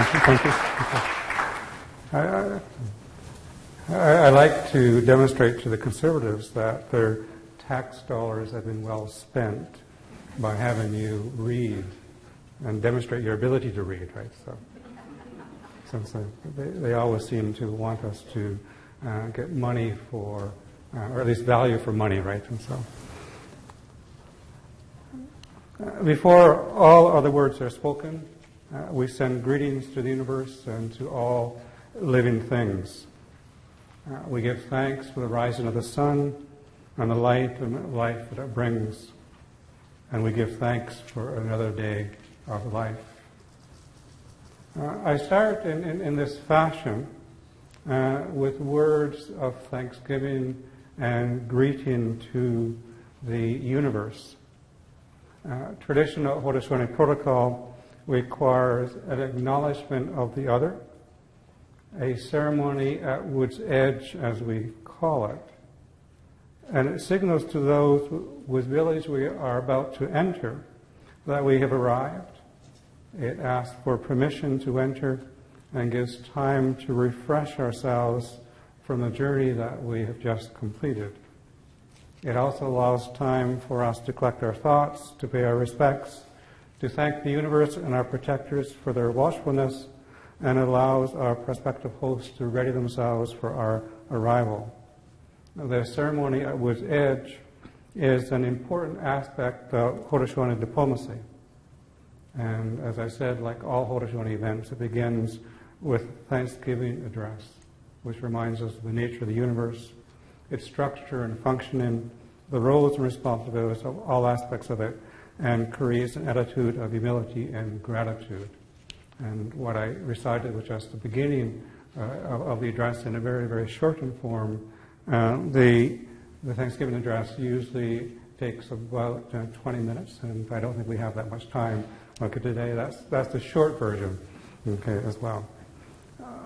Thank you. I like to demonstrate to the Conservatives that their tax dollars have been well spent by having you read and demonstrate your ability to read, right? So, since they always seem to want us to get money for, or at least value for money, right? And so, before all other words are spoken, we send greetings to the universe and to all living things. We give thanks for the rising of the sun and the light and life that it brings. And we give thanks for another day of life. I start in this fashion with words of thanksgiving and greeting to the universe. Traditional Haudenosaunee protocol requires an acknowledgement of the other, a ceremony at wood's edge, as we call it, and it signals to those whose village we are about to enter that we have arrived. It asks for permission to enter and gives time to refresh ourselves from the journey that we have just completed. It also allows time for us to collect our thoughts, to pay our respects, to thank the universe and our protectors for their watchfulness, and allows our prospective hosts to ready themselves for our arrival. The ceremony at wood's edge is an important aspect of Haudenosaunee diplomacy. And as I said, like all Haudenosaunee events, it begins with Thanksgiving address, which reminds us of the nature of the universe, its structure and functioning, the roles and responsibilities of all aspects of it, and creates an attitude of humility and gratitude. And what I recited was just the beginning of the address in a very, very shortened form. The Thanksgiving address usually takes about 20 minutes, and I don't think we have that much time. Okay, today that's the short version, okay, as well.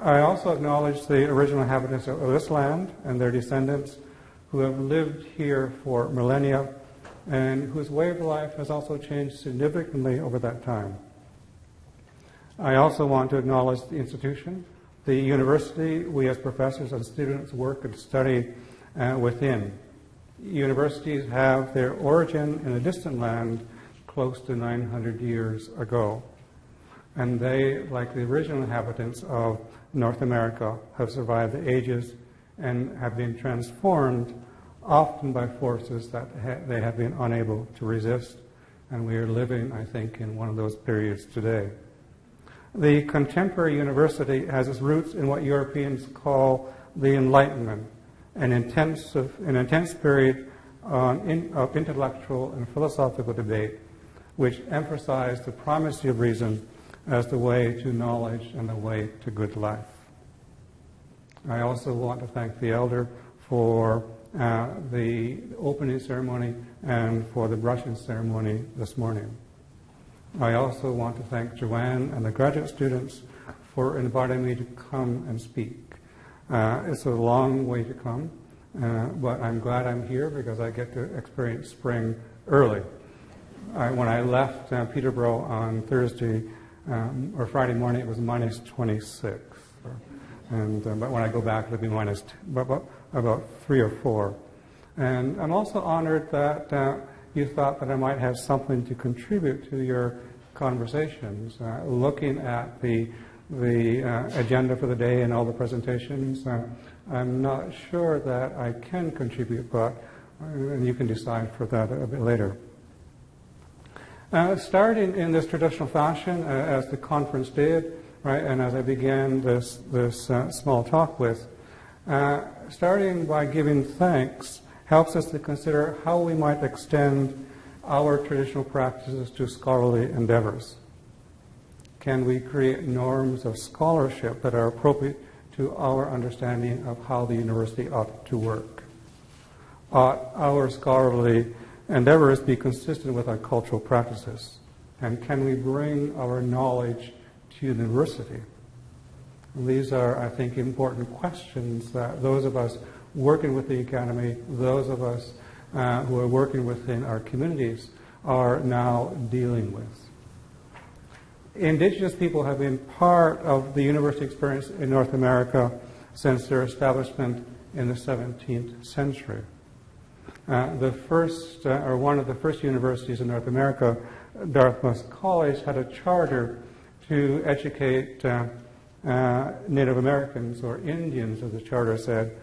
I also acknowledge the original inhabitants of this land and their descendants who have lived here for millennia and whose way of life has also changed significantly over that time. I also want to acknowledge the institution, the university we as professors and students work and study within. Universities have their origin in a distant land close to 900 years ago. And they, like the original inhabitants of North America, have survived the ages and have been transformed often by forces that they have been unable to resist. And we are living, I think, in one of those periods today. The contemporary university has its roots in what Europeans call the Enlightenment, an intense period of intellectual and philosophical debate, which emphasized the primacy of reason as the way to knowledge and the way to good life. I also want to thank the elder for the opening ceremony and for the brushing ceremony this morning. I also want to thank Joanne and the graduate students for inviting me to come and speak. It's a long way to come, but I'm glad I'm here because I get to experience spring early. When I left Peterborough on Thursday or Friday morning, it was minus 26. But when I go back, it'll be minus about 3 or 4. And I'm also honored that you thought that I might have something to contribute to your conversations. Looking at the agenda for the day and all the presentations, I'm not sure that I can contribute, but and you can decide for that a bit later. Starting in this traditional fashion, as the conference did, right, and as I began this small talk with, starting by giving thanks helps us to consider how we might extend our traditional practices to scholarly endeavors. Can we create norms of scholarship that are appropriate to our understanding of how the university ought to work? Ought our scholarly endeavors be consistent with our cultural practices? And can we bring our knowledge to university? And these are, I think, important questions that those of us working with the academy, those of us who are working within our communities are now dealing with. Indigenous people have been part of the university experience in North America since their establishment in the 17th century. The first, or one of the first universities in North America, Dartmouth College, had a charter to educate Native Americans, or Indians, as the charter said,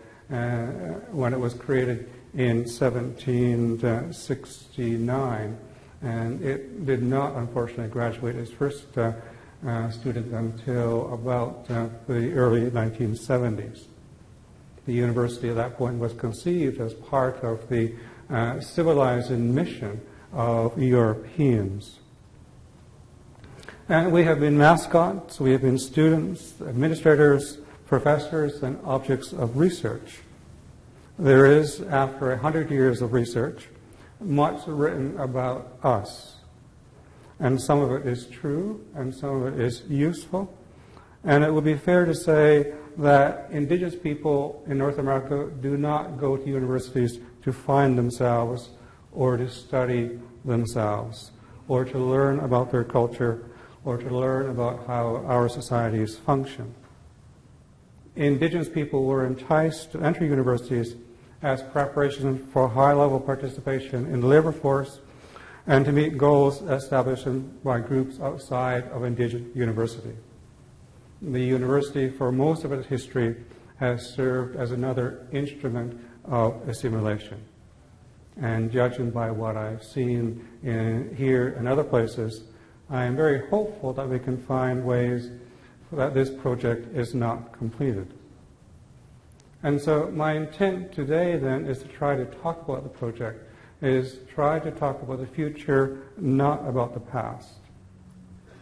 when it was created in 1769. And it did not, unfortunately, graduate its first student until about the early 1970s. The university at that point was conceived as part of the civilizing mission of Europeans. And we have been mascots, we have been students, administrators, professors, and objects of research. There is, after 100 years of research, much written about us. And some of it is true, and some of it is useful. And it would be fair to say that Indigenous people in North America do not go to universities to find themselves or to study themselves or to learn about their culture or to learn about how our societies function. Indigenous people were enticed to enter universities as preparation for high-level participation in the labor force and to meet goals established by groups outside of Indigenous university. The university, for most of its history, has served as another instrument of assimilation. And judging by what I've seen here and other places, I am very hopeful that we can find ways that this project is not completed. And so my intent today then is to try to talk about the project, is try to talk about the future, not about the past.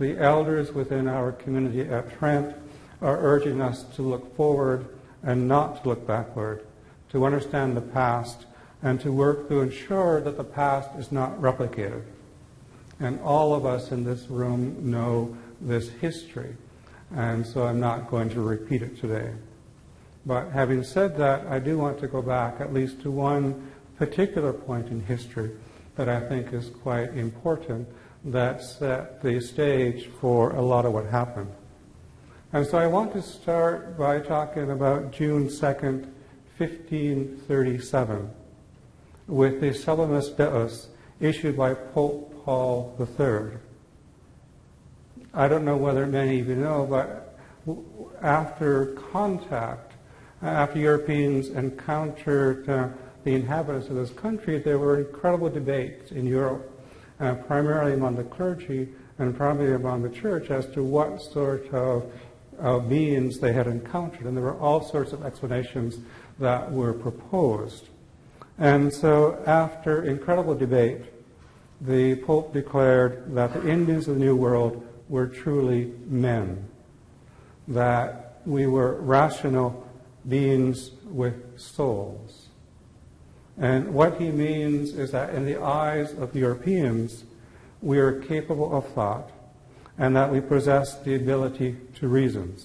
The elders within our community at Trent are urging us to look forward and not to look backward, to understand the past and to work to ensure that the past is not replicated. And all of us in this room know this history, and so I'm not going to repeat it today. But having said that, I do want to go back at least to one particular point in history that I think is quite important, that set the stage for a lot of what happened. And so I want to start by talking about June 2nd, 1537, with the Solemnis Deus issued by Pope Paul III. I don't know whether many of you know, but after Europeans encountered the inhabitants of this country, there were incredible debates in Europe, primarily among the clergy and primarily among the church, as to what sort of beings they had encountered. And there were all sorts of explanations that were proposed. And so after incredible debate, the Pope declared that the Indians of the New World were truly men, that we were rational beings with souls. And what he means is that in the eyes of Europeans, we are capable of thought and that we possess the ability to reason.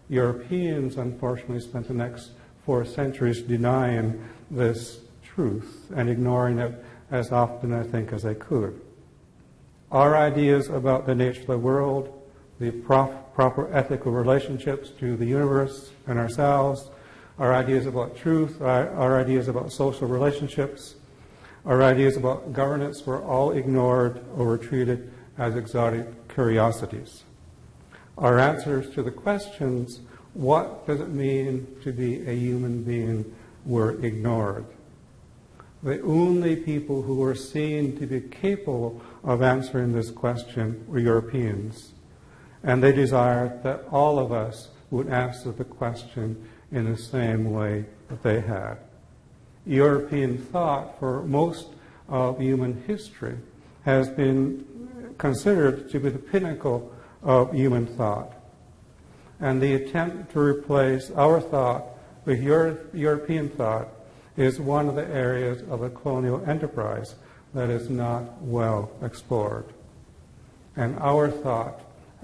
Europeans, unfortunately, spent the next 4 centuries denying this truth and ignoring it as often, I think, as they could. Our ideas about the nature of the world, the proper ethical relationships to the universe and ourselves, our ideas about truth, our ideas about social relationships, our ideas about governance were all ignored or were treated as exotic curiosities. Our answers to the questions, what does it mean to be a human being, were ignored. The only people who were seen to be capable of answering this question were Europeans. And they desired that all of us would answer the question in the same way that they had. European thought, for most of human history, has been considered to be the pinnacle of human thought. And the attempt to replace our thought with European thought is one of the areas of a colonial enterprise that is not well explored. And our thought,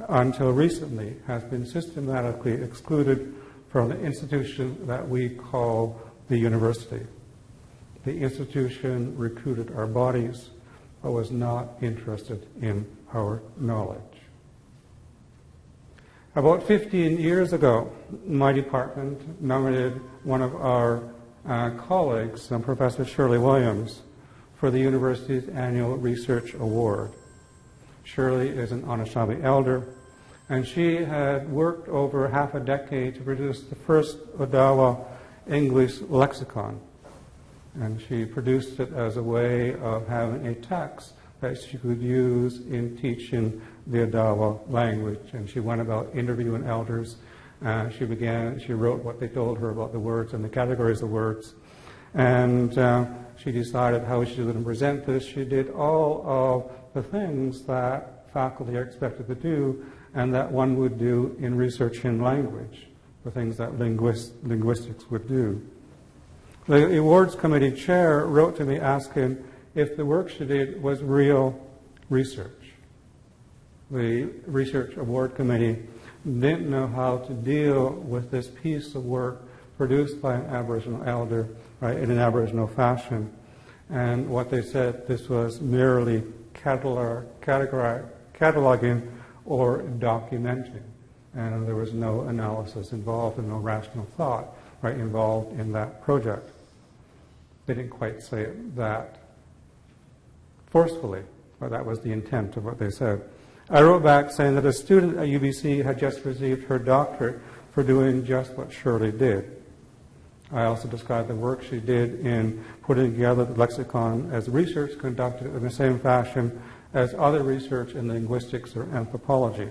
until recently, has been systematically excluded from the institution that we call the university. The institution recruited our bodies, but was not interested in our knowledge. About 15 years ago, my department nominated one of our colleagues, Professor Shirley Williams, for the university's annual research award. Shirley is an Anishinaabe elder, and she had worked over half a decade to produce the first Odawa English lexicon. And she produced it as a way of having a text that she could use in teaching the Odawa language. And she went about interviewing elders. She wrote what they told her about the words and the categories of words. And she decided how she was going to present this. She did all of the things that faculty are expected to do and that one would do in research in language, the things that linguistics would do. The awards committee chair wrote to me asking if the work she did was real research. The research award committee didn't know how to deal with this piece of work produced by an Aboriginal elder, right, in an Aboriginal fashion. And what they said, this was merely cataloging or documenting. And there was no analysis involved and no rational thought, right, involved in that project. They didn't quite say it that forcefully, but that was the intent of what they said. I wrote back saying that a student at UBC had just received her doctorate for doing just what Shirley did. I also described the work she did in putting together the lexicon as research conducted in the same fashion as other research in linguistics or anthropology.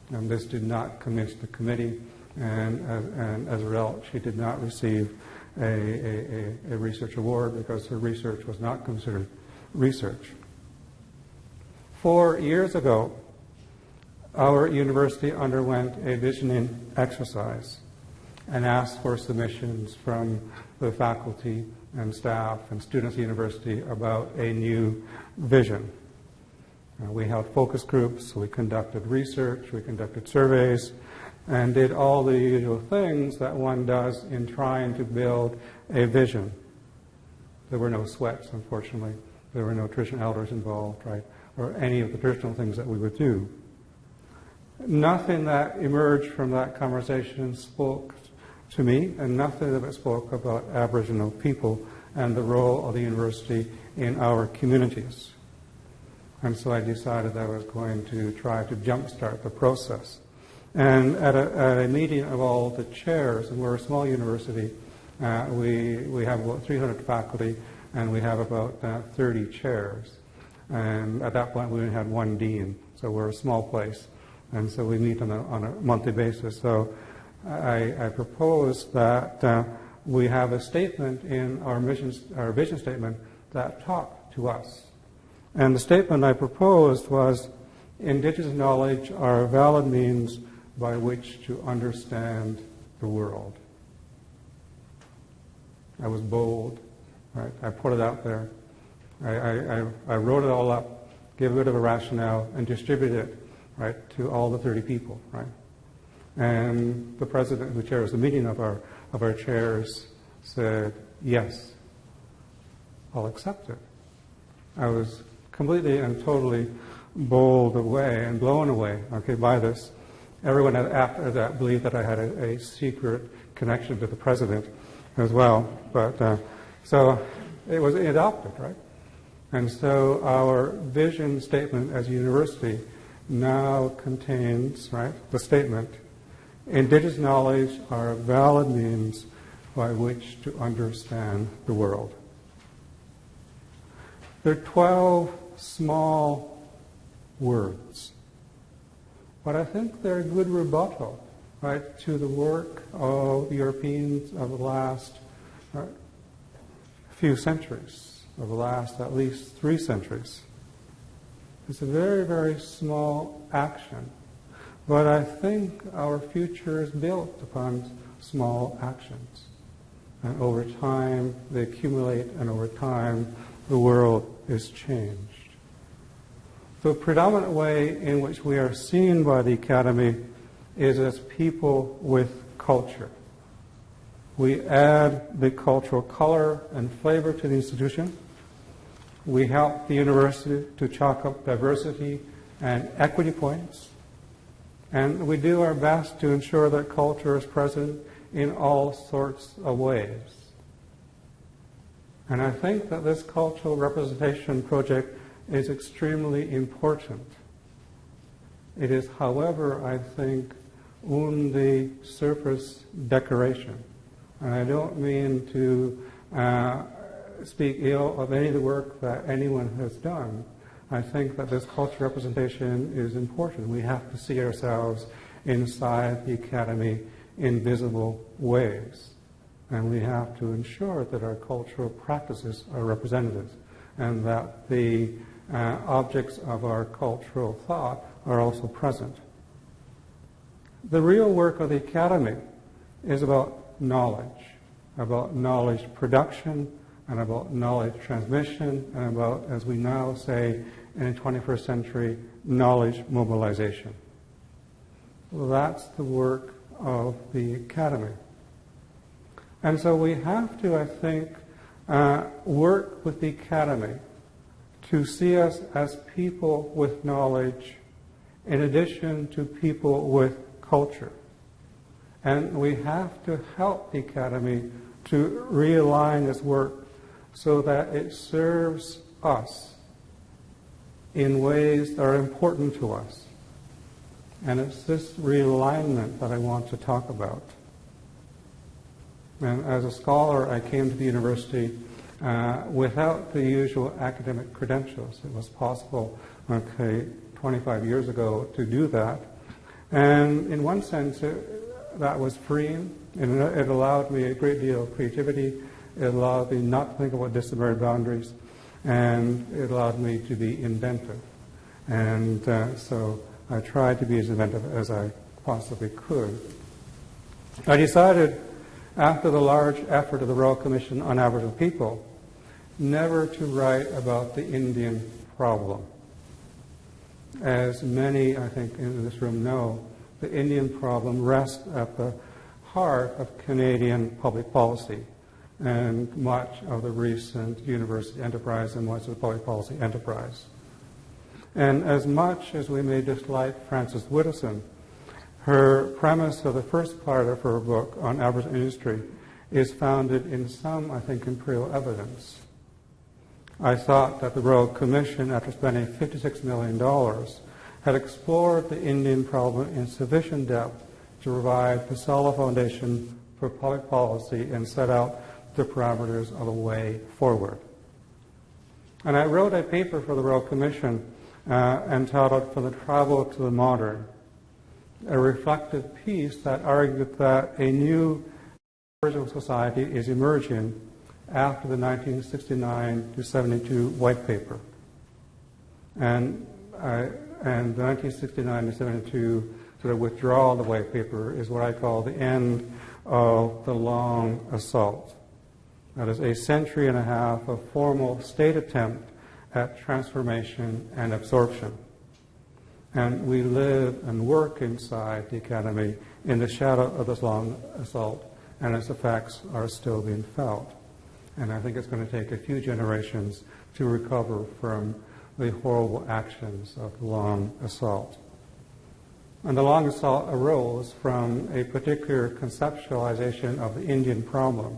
And this did not convince the committee, and as a result, she did not receive a research award because her research was not considered research. 4 years ago, our university underwent a visioning exercise and asked for submissions from the faculty and staff and students at the university about a new vision. We held focus groups, we conducted research, we conducted surveys, and did all the usual things that one does in trying to build a vision. There were no sweats, unfortunately. There were no traditional elders involved, right, or any of the traditional things that we would do. Nothing that emerged from that conversation spoke to me, and nothing of it spoke about Aboriginal people and the role of the university in our communities. And so I decided I was going to try to jumpstart the process. And at a meeting of all the chairs, and we're a small university, we have about 300 faculty, and we have about 30 chairs. And at that point, we only had one dean, so we're a small place. And so we meet on a monthly basis. So I proposed that we have a statement in our vision statement that talked to us. And the statement I proposed was, Indigenous knowledge are a valid means by which to understand the world. I was bold, right? I put it out there. I wrote it all up, gave a bit of a rationale, and distributed it, right, to all the 30 people, right? And the president who chairs the meeting of our chairs said, yes, I'll accept it. I was completely and totally bowled away and blown away, okay, by this. Everyone after that believed that I had a secret connection to the president as well. But so it was adopted, right? And so our vision statement as a university now contains, right, the statement, Indigenous knowledge are a valid means by which to understand the world. There are 12 small words, but I think they're a good rebuttal, right, to the work of Europeans of the last few centuries, of the last at least 3 centuries. It's a very, very small action, but I think our future is built upon small actions. And over time, they accumulate, and over time, the world is changed. The predominant way in which we are seen by the Academy is as people with culture. We add the cultural color and flavor to the institution. We help the university to chalk up diversity and equity points. And we do our best to ensure that culture is present in all sorts of ways. And I think that this cultural representation project is extremely important. It is, however, I think, only surface decoration. And I don't mean to speak ill of any of the work that anyone has done. I think that this cultural representation is important. We have to see ourselves inside the academy in visible ways. And we have to ensure that our cultural practices are representative and that the objects of our cultural thought are also present. The real work of the academy is about knowledge production, and about knowledge transmission, and about, as we now say in the 21st century, knowledge mobilization. Well, that's the work of the academy. And so we have to, I think, work with the academy to see us as people with knowledge in addition to people with culture. And we have to help the academy to realign its work so that it serves us in ways that are important to us. And it's this realignment that I want to talk about. And as a scholar, I came to the university without the usual academic credentials. It was possible, 25 years ago to do that. And in one sense, that was freeing. It allowed me a great deal of creativity. It allowed me not to think about disciplinary boundaries. And it allowed me to be inventive. And so I tried to be as inventive as I possibly could. I decided, after the large effort of the Royal Commission on Aboriginal People, never to write about the Indian problem. As many, I think, in this room know, the Indian problem rests at the heart of Canadian public policy and much of the recent university enterprise and much of the public policy enterprise. And as much as we may dislike Frances Widdowson, her premise of the first part of her book on Aboriginal industry is founded in some, I think, imperial evidence. I thought that the Royal Commission, after spending $56 million, had explored the Indian problem in sufficient depth to provide the solid foundation for public policy and set out the parameters of a way forward. And I wrote a paper for the Royal Commission entitled From the Tribal to the Modern, a reflective piece that argued that a new Aboriginal society is emerging after the 1969 to 72 White Paper. And the 1969 to 72 sort of withdrawal of the White Paper is what I call the end of the long assault. That is a century and a half of formal state attempt at transformation and absorption. And we live and work inside the academy in the shadow of this long assault, and its effects are still being felt. And I think it's going to take a few generations to recover from the horrible actions of the long assault. And the long assault arose from a particular conceptualization of the Indian problem.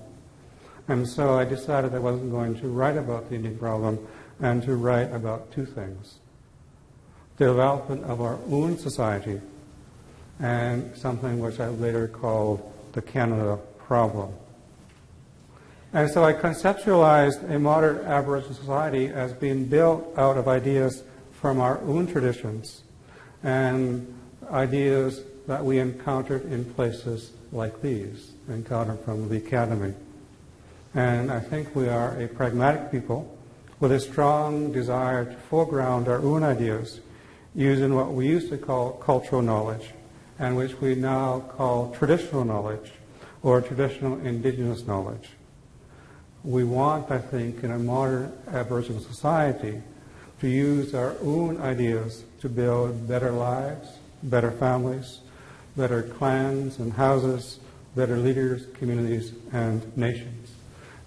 And so I decided I wasn't going to write about the Indian problem and to write about two things: the development of our own society and something which I later called the Canada problem. And so I conceptualized a modern Aboriginal society as being built out of ideas from our own traditions and ideas that we encountered in places like these, encountered from the academy. And I think we are a pragmatic people with a strong desire to foreground our own ideas using what we used to call cultural knowledge and which we now call traditional knowledge or traditional indigenous knowledge. We want, I think, in a modern Aboriginal society to use our own ideas to build better lives, better families, better clans and houses, better leaders, communities, and nations,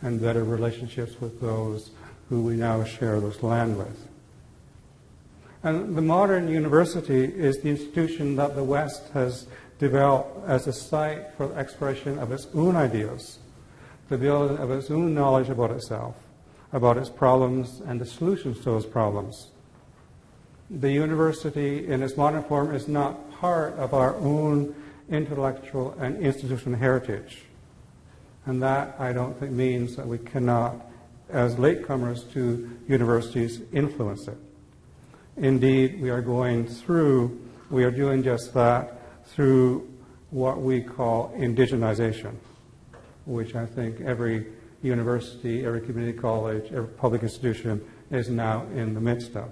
and better relationships with those who we now share this land with. And the modern university is the institution that the West has developed as a site for the expression of its own ideas, the building of its own knowledge about itself, about its problems and the solutions to those problems. The university in its modern form is not part of our own intellectual and institutional heritage. And that, I don't think, means that we cannot, as latecomers to universities, influence it. Indeed, we are doing just that through what we call indigenization, which I think every university, every community college, every public institution is now in the midst of.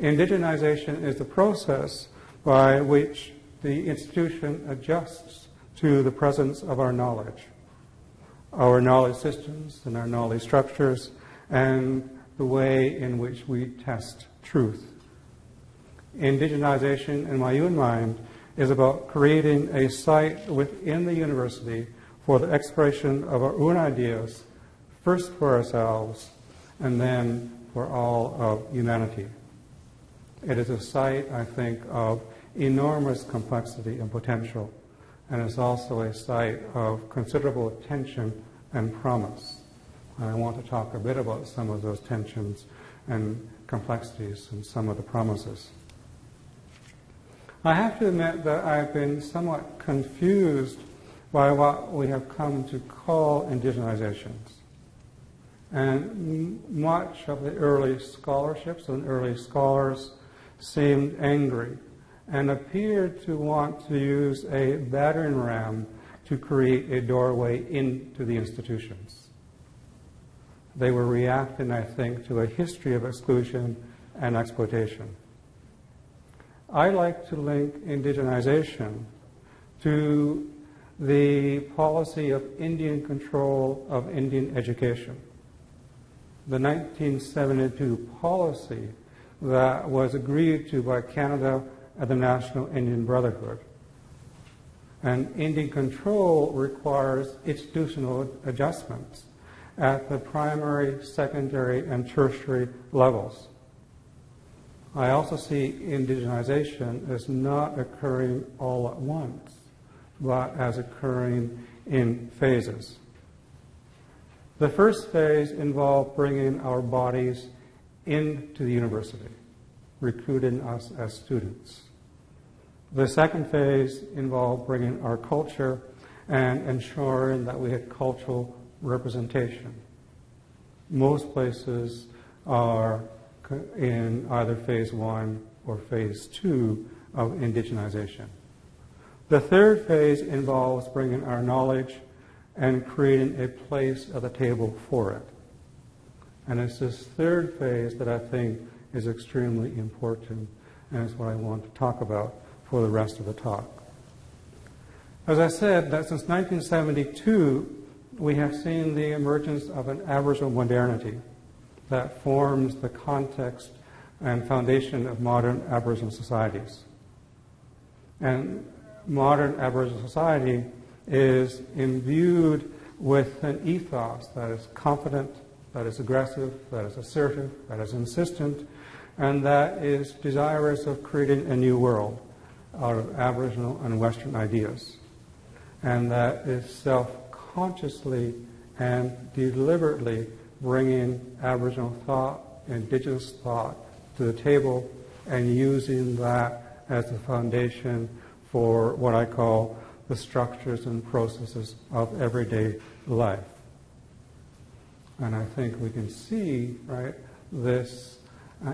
Indigenization is the process by which the institution adjusts to the presence of our knowledge systems and our knowledge structures, and the way in which we test truth. Indigenization, in my own mind, is about creating a site within the university for the expression of our own ideas, first for ourselves, and then for all of humanity. It is a site, I think, of enormous complexity and potential, and it's also a site of considerable tension and promise. And I want to talk a bit about some of those tensions and complexities and some of the promises. I have to admit that I've been somewhat confused by what we have come to call indigenizations. And much of the early scholarships and early scholars seemed angry and appeared to want to use a battering ram to create a doorway into the institutions. They were reacting, I think, to a history of exclusion and exploitation. I like to link indigenization to the policy of Indian control of Indian education. The 1972 policy that was agreed to by Canada and the National Indian Brotherhood. And Indian control requires institutional adjustments at the primary, secondary, and tertiary levels. I also see indigenization as not occurring all at once, but as occurring in phases. The first phase involved bringing our bodies into the university, recruiting us as students. The second phase involved bringing our culture and ensuring that we had cultural representation. Most places are in either phase 1 or phase 2 of indigenization. The third phase involves bringing our knowledge and creating a place at the table for it. And it's this third phase that I think is extremely important, and is what I want to talk about for the rest of the talk. As I said, that since 1972, we have seen the emergence of an Aboriginal modernity that forms the context and foundation of modern Aboriginal societies. And modern Aboriginal society is imbued with an ethos that is confident, that is aggressive, that is assertive, that is insistent, and that is desirous of creating a new world out of Aboriginal and Western ideas. And that is self-consciously and deliberately bringing Aboriginal thought, Indigenous thought to the table and using that as the foundation for what I call the structures and processes of everyday life. And I think we can see, right, this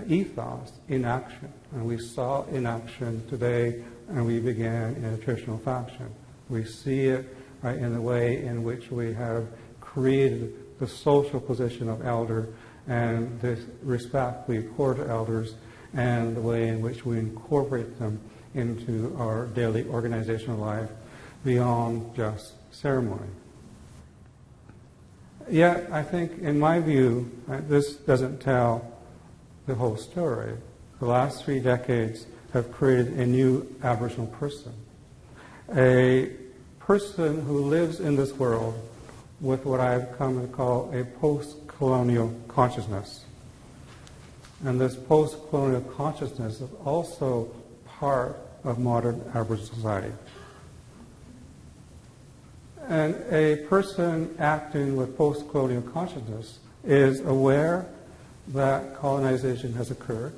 ethos in action. And we saw in action today, and we began in a traditional fashion. We see it right, in the way in which we have created the social position of elder and the respect we accord to elders and the way in which we incorporate them into our daily organizational life beyond just ceremony. Yet, I think, in my view, this doesn't tell the whole story. The last 3 decades have created a new Aboriginal person. A person who lives in this world with what I've come to call a post-colonial consciousness. And this post-colonial consciousness is also part of modern Aboriginal society. And a person acting with post-colonial consciousness is aware that colonization has occurred,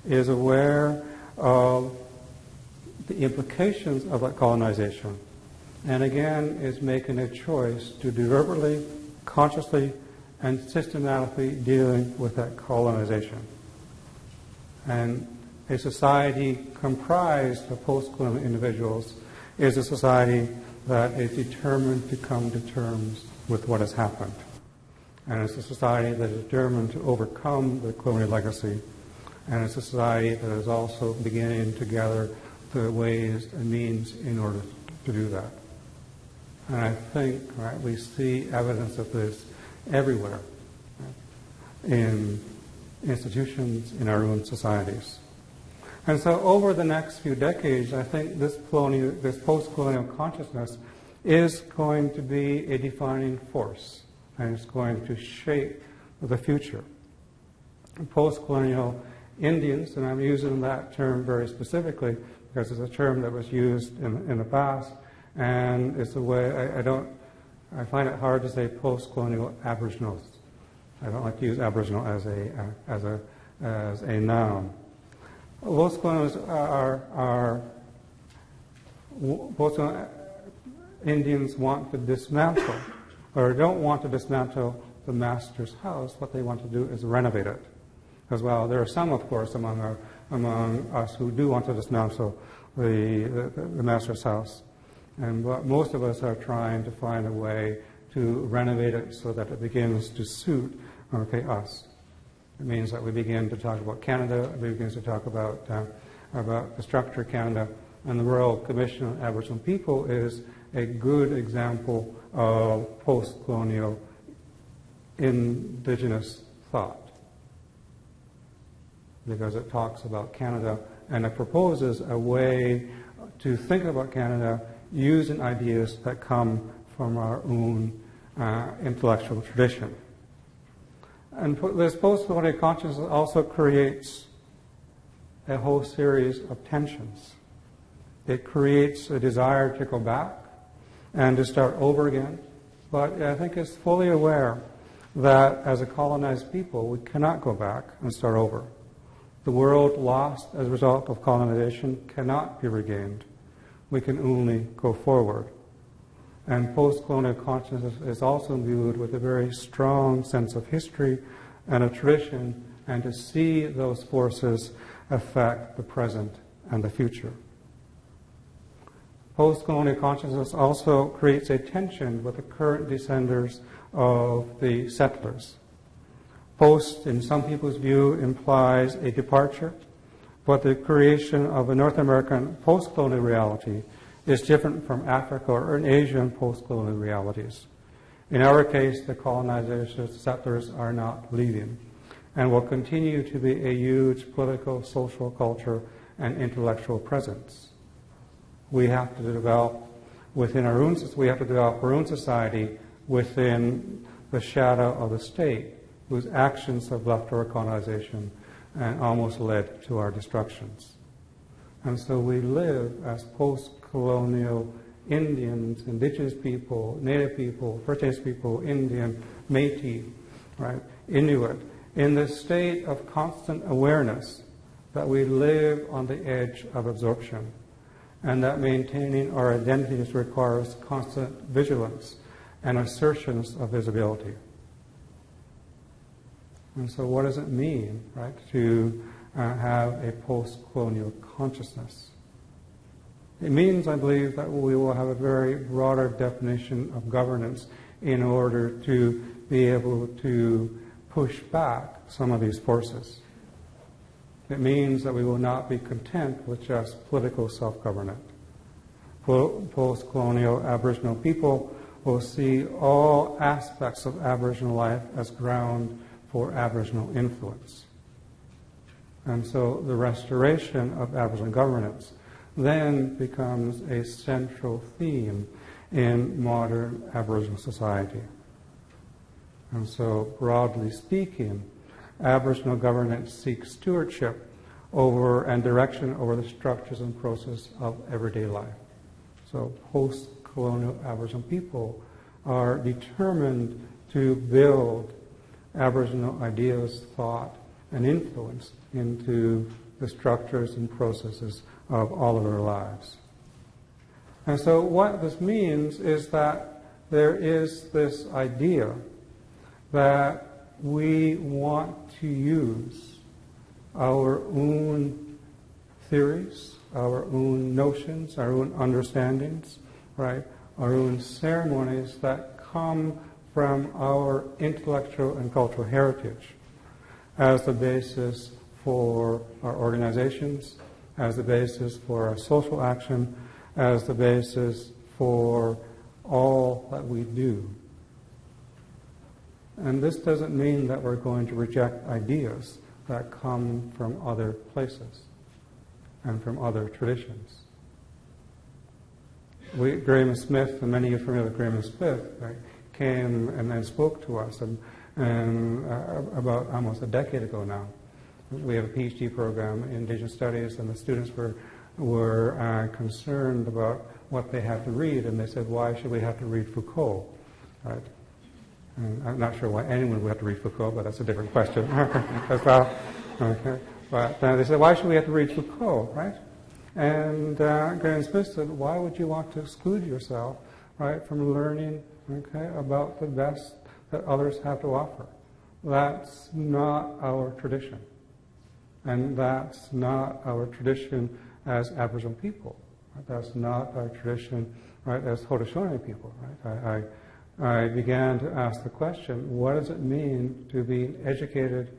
is aware of the implications of that colonization, and again is making a choice to deliberately, consciously, and systematically dealing with that colonization. And a society comprised of post-colonial individuals is a society that is determined to come to terms with what has happened. And it's a society that is determined to overcome the colonial legacy. And it's a society that is also beginning to gather the ways and means in order to do that. And I think, right, we see evidence of this everywhere, right, in institutions, in our own societies. And so over the next few decades, I think this post-colonial consciousness is going to be a defining force, and it's going to shape the future. Post-colonial Indians, and I'm using that term very specifically because it's a term that was used in the past, and it's a way, I find it hard to say post-colonial Aboriginals. I don't like to use Aboriginal as a noun. Post-colonials post-colonial Indians want to dismantle, or don't want to dismantle the master's house. What they want to do is renovate it. As well, there are some, of course, among us who do want to dismantle the master's house, but most of us are trying to find a way to renovate it so that it begins to suit, us. It means that we begin to talk about Canada, we begin to talk about the structure of Canada, and the Royal Commission on Aboriginal People is a good example of post-colonial Indigenous thought, because it talks about Canada and it proposes a way to think about Canada using ideas that come from our own intellectual tradition. And this post-colonial consciousness also creates a whole series of tensions. It creates a desire to go back and to start over again, but I think it's fully aware that as a colonized people, we cannot go back and start over. The world lost as a result of colonization cannot be regained. We can only go forward. And post-colonial consciousness is also imbued with a very strong sense of history and a tradition, and to see those forces affect the present and the future. Post-colonial consciousness also creates a tension with the current descendants of the settlers. Post, in some people's view, implies a departure, but the creation of a North American post-colonial reality is different from Africa or an Asian post-colonial realities. In our case, the colonizers, settlers are not leaving, and will continue to be a huge political, social, culture, and intellectual presence. We have to develop within our own, we have to develop our own society within the shadow of the state, whose actions have left our colonization and almost led to our destructions. And so we live as post-colonial Indians, Indigenous people, Native people, First Nations people, Indian, Métis, right, Inuit, in this state of constant awareness that we live on the edge of absorption, and that maintaining our identities requires constant vigilance and assertions of visibility. And so what does it mean, right, to have a post-colonial consciousness? It means, I believe, that we will have a very broader definition of governance in order to be able to push back some of these forces. It means that we will not be content with just political self-government. Post-colonial Aboriginal people will see all aspects of Aboriginal life as ground for Aboriginal influence. And so the restoration of Aboriginal governance then becomes a central theme in modern Aboriginal society. And so, broadly speaking, Aboriginal governance seeks stewardship over and direction over the structures and process of everyday life. So post-colonial Aboriginal people are determined to build Aboriginal ideas, thought, and influence into the structures and processes of all of our lives. And so what this means is that there is this idea that we want to use our own theories, our own notions, our own understandings, right, our own ceremonies that come from our intellectual and cultural heritage as the basis for our organizations, as the basis for our social action, as the basis for all that we do. And this doesn't mean that we're going to reject ideas that come from other places and from other traditions. Graham Smith, and many of you are familiar with Graham Smith, right, came and then spoke to us and about almost a decade ago now. We have a PhD program in Indigenous Studies, and the students were concerned about what they had to read, and they said, why should we have to read Foucault? Right? And I'm not sure why anyone would have to read Foucault, but that's a different question as well. Okay. But they said, why should we have to read Foucault, right? And Graham Smith said, why would you want to exclude yourself, right, from learning, okay, about the best that others have to offer? That's not our tradition. And that's not our tradition as Aboriginal people. Right? That's not our tradition, right, as Haudenosaunee people, right? I began to ask the question, what does it mean to be an educated,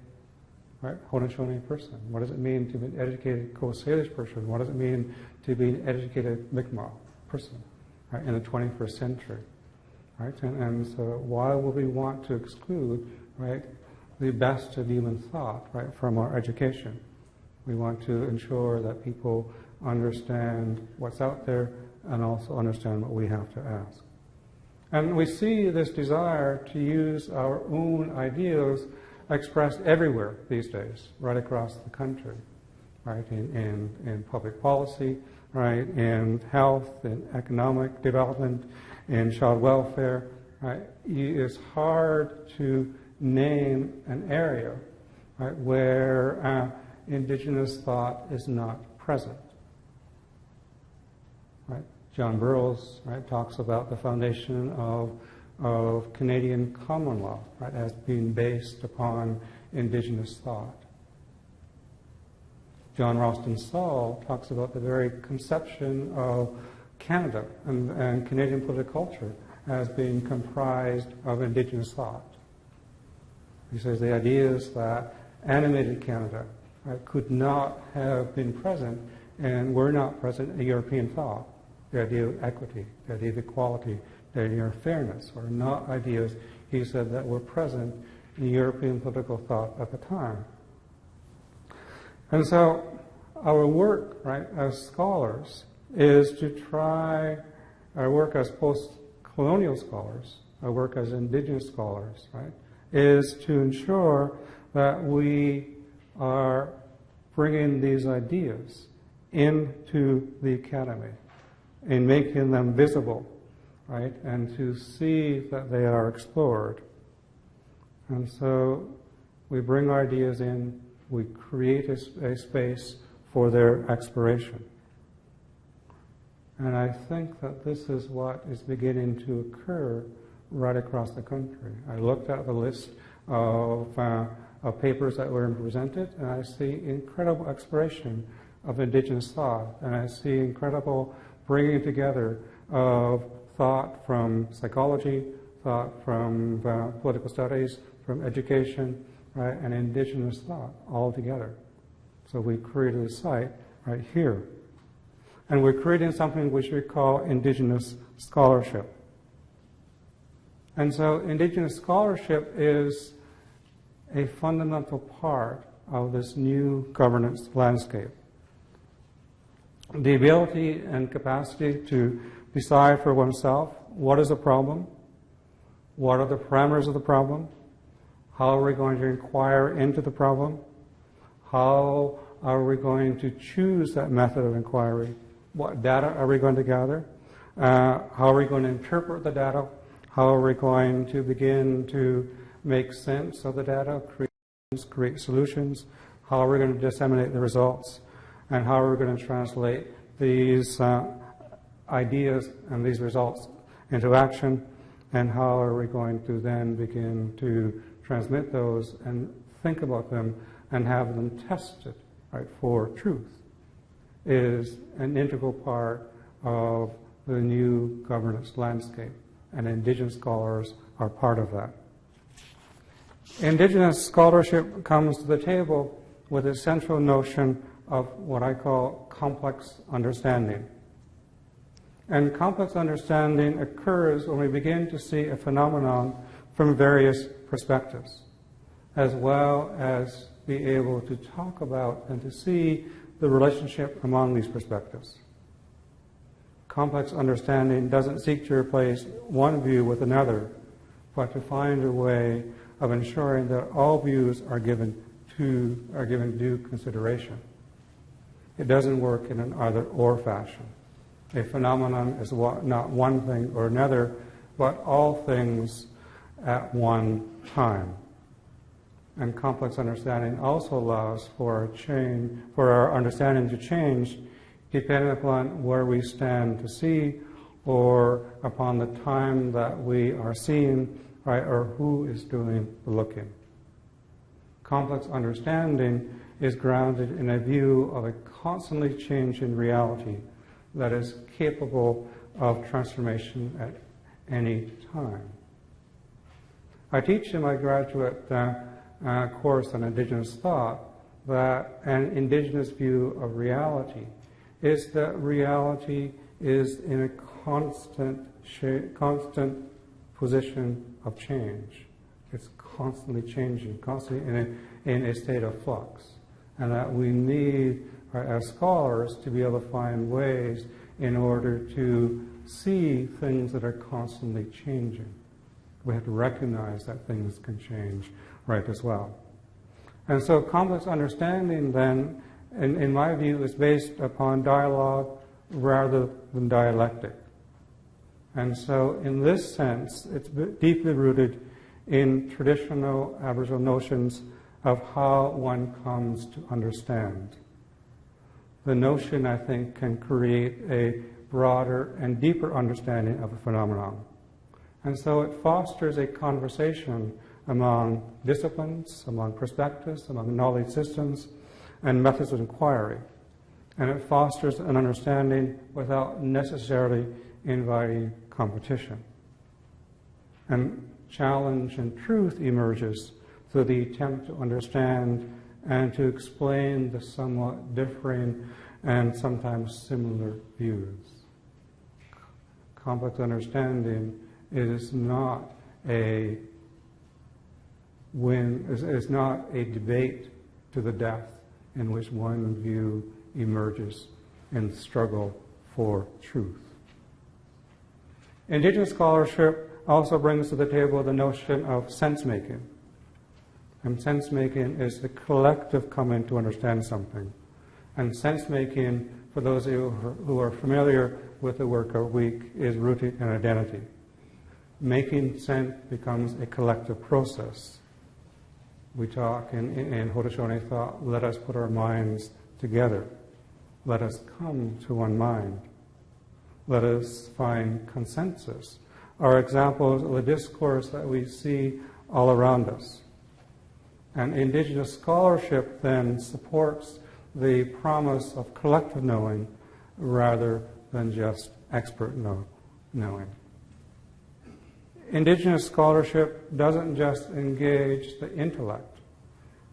right, Haudenosaunee person? What does it mean to be an educated Coast Salish person? What does it mean to be an educated Mi'kmaq person, right, in the 21st century? Right? And so why would we want to exclude, right, the best of human thought, right, from our education? We want to ensure that people understand what's out there and also understand what we have to ask. And we see this desire to use our own ideals expressed everywhere these days, right across the country, right, in public policy, right, in health, in economic development, in child welfare. Right. It's hard to name an area, right, where Indigenous thought is not present. Right. John Burroughs, right, talks about the foundation of Canadian common law, right, as being based upon Indigenous thought. John Ralston Saul talks about the very conception of Canada and Canadian political culture as being comprised of Indigenous thought. He says the ideas that animated Canada, right, could not have been present and were not present in European thought. The idea of equity, the idea of equality, the idea of fairness are not ideas, he said, that were present in European political thought at the time. And so our work, right, as scholars is to try, our work as post-colonial scholars, our work as Indigenous scholars, right, is to ensure that we are bringing these ideas into the academy and making them visible, right, and to see that they are explored. And so we bring our ideas in, we create a space for their exploration. And I think that this is what is beginning to occur right across the country. I looked at the list of papers that were presented, and I see incredible exploration of Indigenous thought, and I see incredible bringing together of thought from psychology, thought from political studies, from education, right, and Indigenous thought all together. So we created a site right here. And we're creating something which we call Indigenous Scholarship. And so Indigenous Scholarship is a fundamental part of this new governance landscape. The ability and capacity to decide for oneself what is a problem, what are the parameters of the problem, How are we going to inquire into the problem? How are we going to choose that method of inquiry? What data are we going to gather? How are we going to interpret the data? How are we going to begin to make sense of the data, create solutions? How are we going to disseminate the results? And how are we going to translate these ideas and these results into action? And how are we going to then begin to transmit those and think about them and have them tested, right, for truth? Is an integral part of the new governance landscape, and Indigenous scholars are part of that. Indigenous scholarship comes to the table with a central notion of what I call complex understanding. And complex understanding occurs when we begin to see a phenomenon from various perspectives, as well as be able to talk about and to see the relationship among these perspectives. Complex understanding doesn't seek to replace one view with another, but to find a way of ensuring that all views are given due consideration. It doesn't work in an either-or fashion. A phenomenon is not one thing or another, but all things at one time. And complex understanding also allows for our understanding to change depending upon where we stand to see or upon the time that we are seeing, right, or who is doing the looking. Complex understanding is grounded in a view of a constantly changing reality that is capable of transformation at any time. I teach in my graduate course on Indigenous thought that an Indigenous view of reality is that reality is in a constant position of change. It's constantly changing, constantly in a state of flux. And that we need, as scholars, to be able to find ways in order to see things that are constantly changing. We have to recognize that things can change, right, as well. And so complex understanding then, in my view, is based upon dialogue rather than dialectic. And so in this sense, it's deeply rooted in traditional Aboriginal notions of how one comes to understand. The notion, I think, can create a broader and deeper understanding of a phenomenon. And so it fosters a conversation among disciplines, among perspectives, among knowledge systems, and methods of inquiry. And it fosters an understanding without necessarily inviting competition. And challenge and truth emerges through the attempt to understand and to explain the somewhat differing and sometimes similar views. Complex understanding is not a debate to the death in which one view emerges in the struggle for truth. Indigenous scholarship also brings to the table the notion of sense-making. And sense-making is the collective coming to understand something. And sense-making, for those of you who are familiar with the work of Week, is rooted in identity. Making sense becomes a collective process. We talk in Haudenosaunee thought, let us put our minds together. Let us come to one mind. Let us find consensus. Are examples of the discourse that we see all around us. And Indigenous scholarship then supports the promise of collective knowing rather than just expert knowing. Indigenous scholarship doesn't just engage the intellect.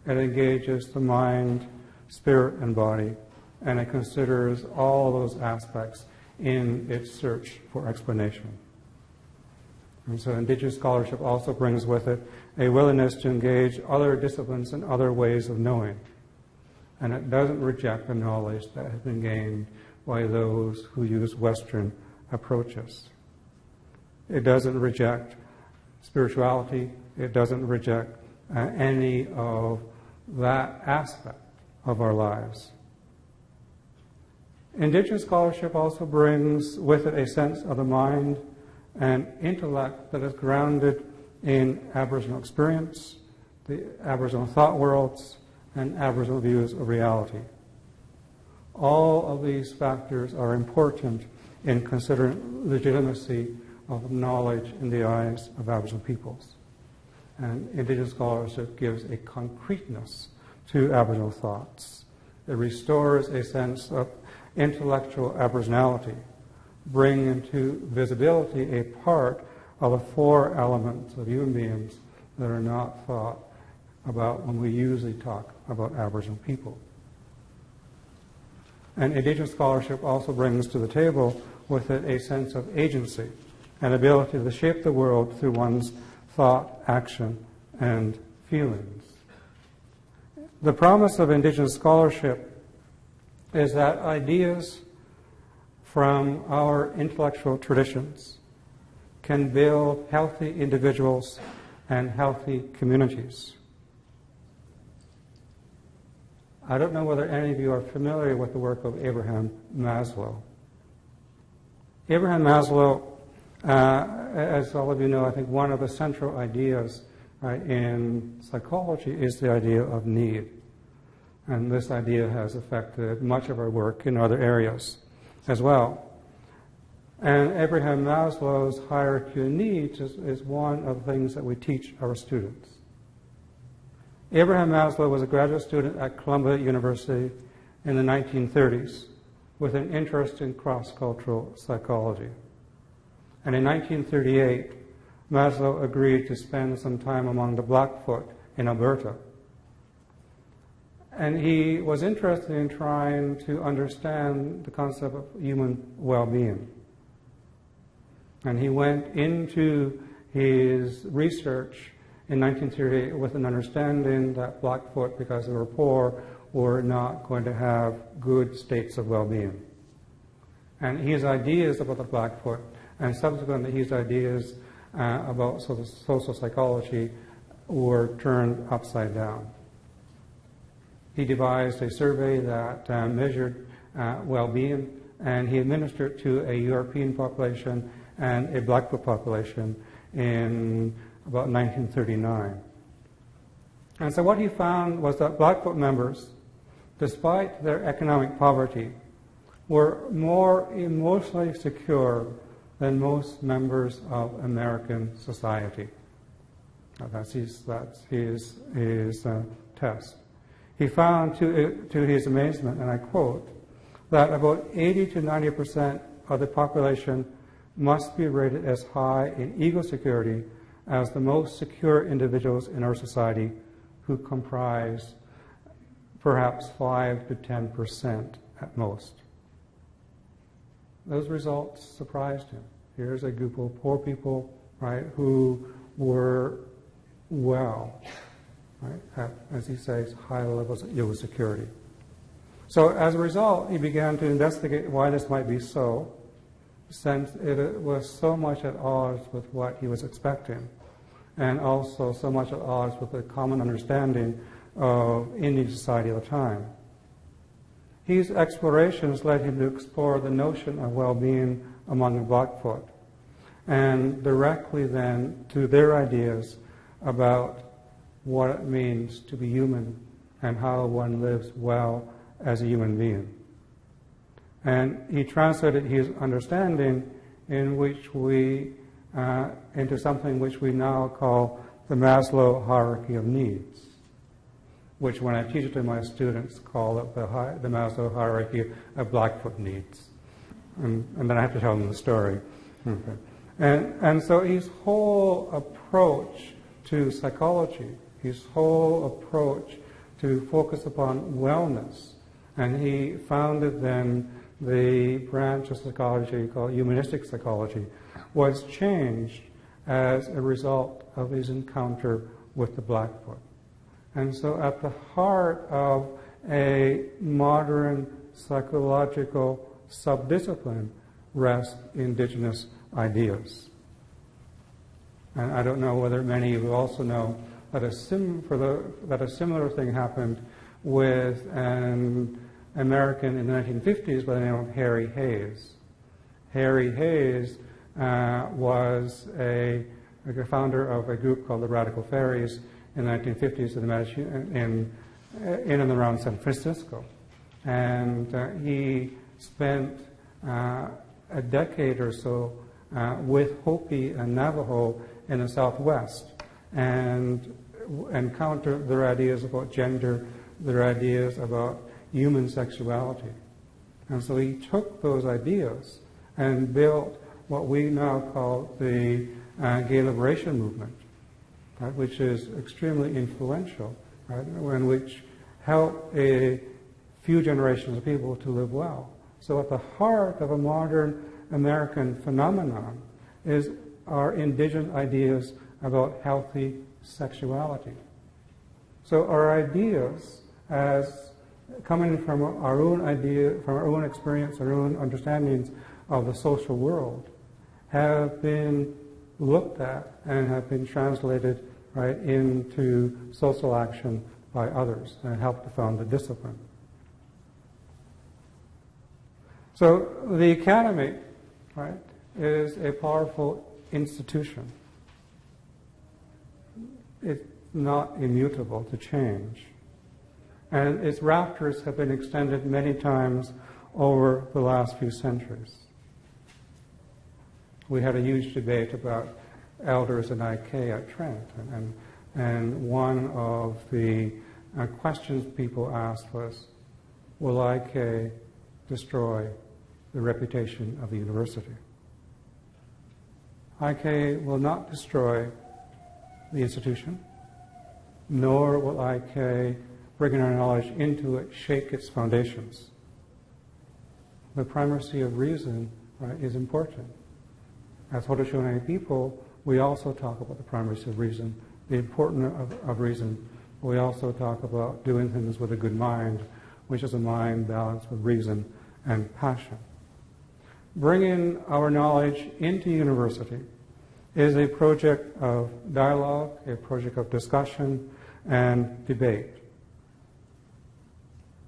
It engages the mind, spirit, and body, and it considers all those aspects in its search for explanation. And so Indigenous scholarship also brings with it a willingness to engage other disciplines and other ways of knowing. And it doesn't reject the knowledge that has been gained by those who use Western approaches. It doesn't reject spirituality. It doesn't reject any of that aspect of our lives. Indigenous scholarship also brings with it a sense of the mind and intellect that is grounded in Aboriginal experience, the Aboriginal thought worlds, and Aboriginal views of reality. All of these factors are important in considering legitimacy of knowledge in the eyes of Aboriginal peoples. And Indigenous scholarship gives a concreteness to Aboriginal thoughts. It restores a sense of intellectual Aboriginality, bringing into visibility a part of the four elements of human beings that are not thought about when we usually talk about Aboriginal people. And Indigenous scholarship also brings to the table with it a sense of agency, an ability to shape the world through one's thought, action, and feelings. The promise of Indigenous scholarship is that ideas from our intellectual traditions can build healthy individuals and healthy communities. I don't know whether any of you are familiar with the work of Abraham Maslow. Abraham Maslow, as all of you know, I think one of the central ideas in psychology is the idea of need. And this idea has affected much of our work in other areas as well. And Abraham Maslow's hierarchy of needs is one of the things that we teach our students. Abraham Maslow was a graduate student at Columbia University in the 1930s with an interest in cross-cultural psychology. And in 1938, Maslow agreed to spend some time among the Blackfoot in Alberta. And he was interested in trying to understand the concept of human well-being. And he went into his research in 1938 with an understanding that Blackfoot, because they were poor, were not going to have good states of well-being. And his ideas about the Blackfoot, and subsequently his ideas about social psychology, were turned upside down. He devised a survey that measured well-being, and he administered it to a European population and a Blackfoot population in about 1939. And so what he found was that Blackfoot members, despite their economic poverty, were more emotionally secure than most members of American society. That's his test. He found, to his amazement, and I quote, that about 80 to 90% of the population must be rated as high in ego security as the most secure individuals in our society, who comprise perhaps 5 to 10% at most. Those results surprised him. Here's a group of poor people, right, who were well, right, at, as he says, high levels of ego security. So as a result, he began to investigate why this might be so, since it was so much at odds with what he was expecting, and also so much at odds with the common understanding of Indian society at the time. His explorations led him to explore the notion of well-being among the Blackfoot, and directly then to their ideas about what it means to be human and how one lives well as a human being. And he translated his understanding in which we into something which we now call the Maslow hierarchy of needs, which when I teach it to my students call it the Maslow hierarchy of Blackfoot needs. And then I have to tell them the story. Okay. And so his whole approach to psychology, his whole approach to focus upon wellness, and he founded then the branch of psychology called humanistic psychology, was changed as a result of his encounter with the Blackfoot. And so at the heart of a modern psychological subdiscipline rest Indigenous ideas. And I don't know whether many of you also know that a similar thing happened with an American in the 1950s by the name of Harry Hayes. Harry Hayes was a founder of a group called the Radical Fairies in the 1950s in and around San Francisco. And he spent a decade or so with Hopi and Navajo in the Southwest and encountered their ideas about gender, their ideas about human sexuality. And so he took those ideas and built what we now call the gay liberation movement, right, which is extremely influential, right, and which helped a few generations of people to live well. So at the heart of a modern American phenomenon is our indigenous ideas about healthy sexuality. So our ideas, as coming from our own idea, from our own experience, our own understandings of the social world, have been looked at and have been translated right into social action by others and helped to found the discipline. So the academy, right, is a powerful institution. It's not immutable to change. And its rafters have been extended many times over the last few centuries. We had a huge debate about elders and IK at Trent, and one of the questions people asked was, will IK destroy the reputation of the university? IK will not destroy the institution, nor will IK, bringing our knowledge into it, shake its foundations. The primacy of reason, right, is important. As Haudenosaunee people, we also talk about the primacy of reason, the importance of reason. We also talk about doing things with a good mind, which is a mind balanced with reason and passion. Bringing our knowledge into university is a project of dialogue, a project of discussion and debate.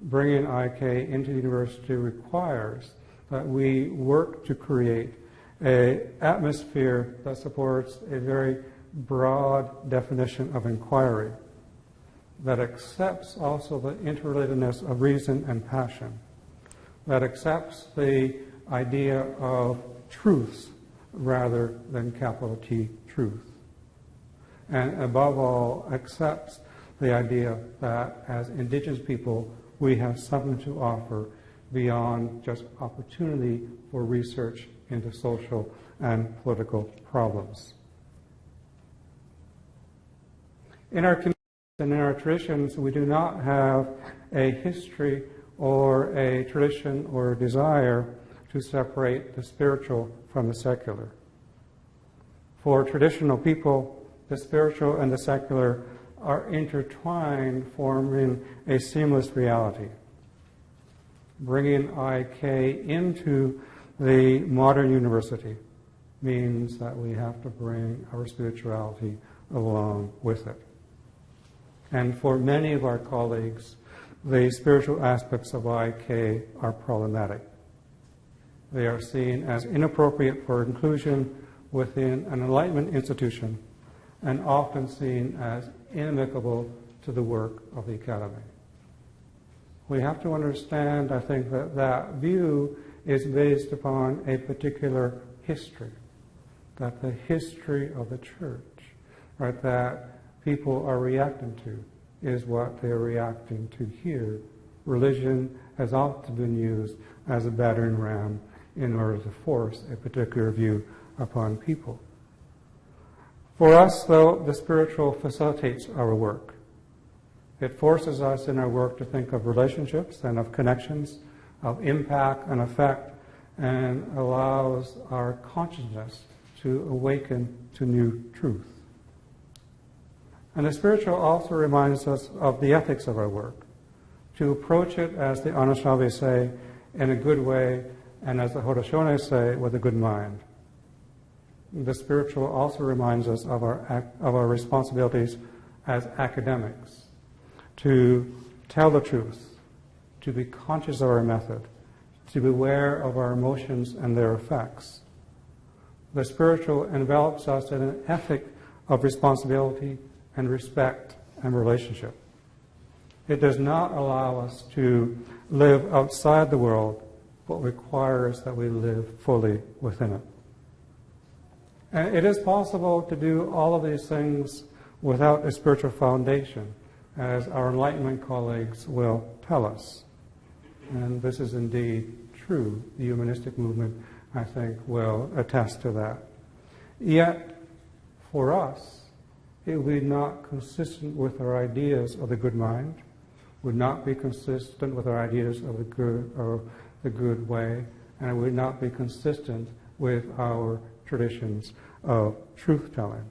Bringing IK into the university requires that we work to create an atmosphere that supports a very broad definition of inquiry, that accepts also the interrelatedness of reason and passion, that accepts the idea of truths rather than capital T truth, and above all accepts the idea that as Indigenous people we have something to offer beyond just opportunity for research into social and political problems. In our communities and in our traditions, we do not have a history or a tradition or a desire to separate the spiritual from the secular. For traditional people, the spiritual and the secular are intertwined, forming a seamless reality. Bringing IK into the modern university means that we have to bring our spirituality along with it. And for many of our colleagues, the spiritual aspects of IK are problematic. They are seen as inappropriate for inclusion within an Enlightenment institution and often seen as inimical to the work of the Academy. We have to understand, I think, that that view is based upon a particular history, that the history of the church, right, that people are reacting to is what they're reacting to here. Religion has often been used as a battering ram in order to force a particular view upon people. For us, though, the spiritual facilitates our work. It forces us in our work to think of relationships and of connections, of impact and effect, and allows our consciousness to awaken to new truth. And the spiritual also reminds us of the ethics of our work, to approach it, as the Anishinaabe say, in a good way, and as the Haudenosaunee say, with a good mind. The spiritual also reminds us of our responsibilities as academics to tell the truth, to be conscious of our method, to be aware of our emotions and their effects. The spiritual envelops us in an ethic of responsibility and respect and relationship. It does not allow us to live outside the world, but requires that we live fully within it. And it is possible to do all of these things without a spiritual foundation, as our Enlightenment colleagues will tell us. And this is indeed true. The humanistic movement, I think, will attest to that. Yet, for us, it would be not consistent with our ideas of the good mind, would not be consistent with our ideas of the good way, and it would not be consistent with our traditions of truth-telling.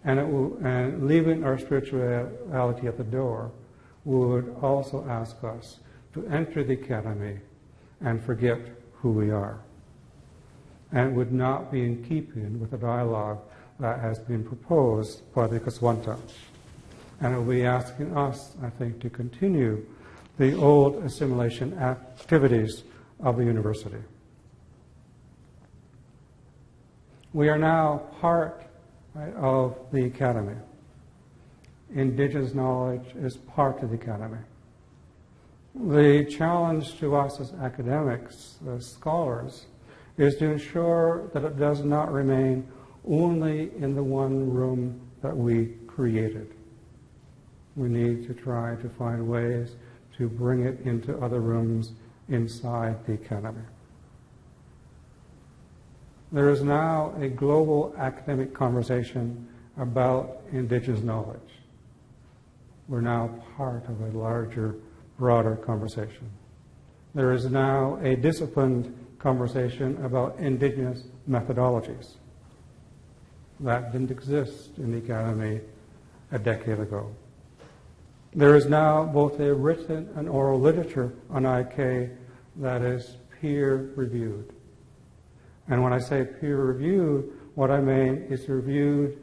And leaving our spirituality at the door would also ask us to enter the academy and forget who we are. And it would not be in keeping with the dialogue that has been proposed by the Kaswanta. And it will be asking us, I think, to continue the old assimilation activities of the university. We are now part of the academy. Indigenous knowledge is part of the academy. The challenge to us as academics, as scholars, is to ensure that it does not remain only in the one room that we created. We need to try to find ways to bring it into other rooms inside the academy. There is now a global academic conversation about Indigenous knowledge. We're now part of a larger, broader conversation. There is now a disciplined conversation about Indigenous methodologies. That didn't exist in the academy a decade ago. There is now both a written and oral literature on IK that is peer-reviewed. And when I say peer-reviewed, what I mean is reviewed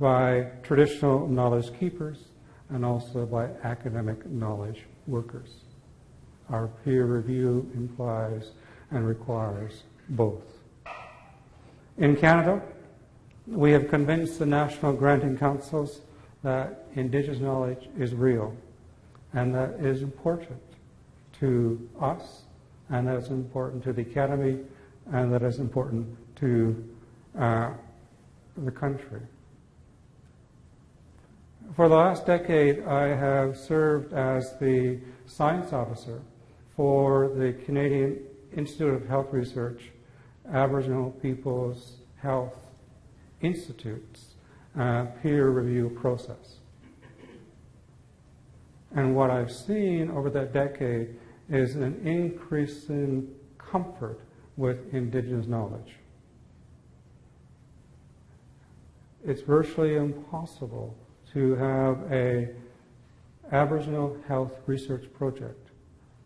by traditional knowledge keepers and also by academic knowledge workers. Our peer review implies and requires both. In Canada, we have convinced the national granting councils that Indigenous knowledge is real and that it is important to us and that it's important to the academy and that it's important to the country. For the last decade, I have served as the science officer for the Canadian Institute of Health Research, Aboriginal People's Health Institute's peer review process. And what I've seen over that decade is an increase in comfort with Indigenous knowledge. It's virtually impossible to have an Aboriginal health research project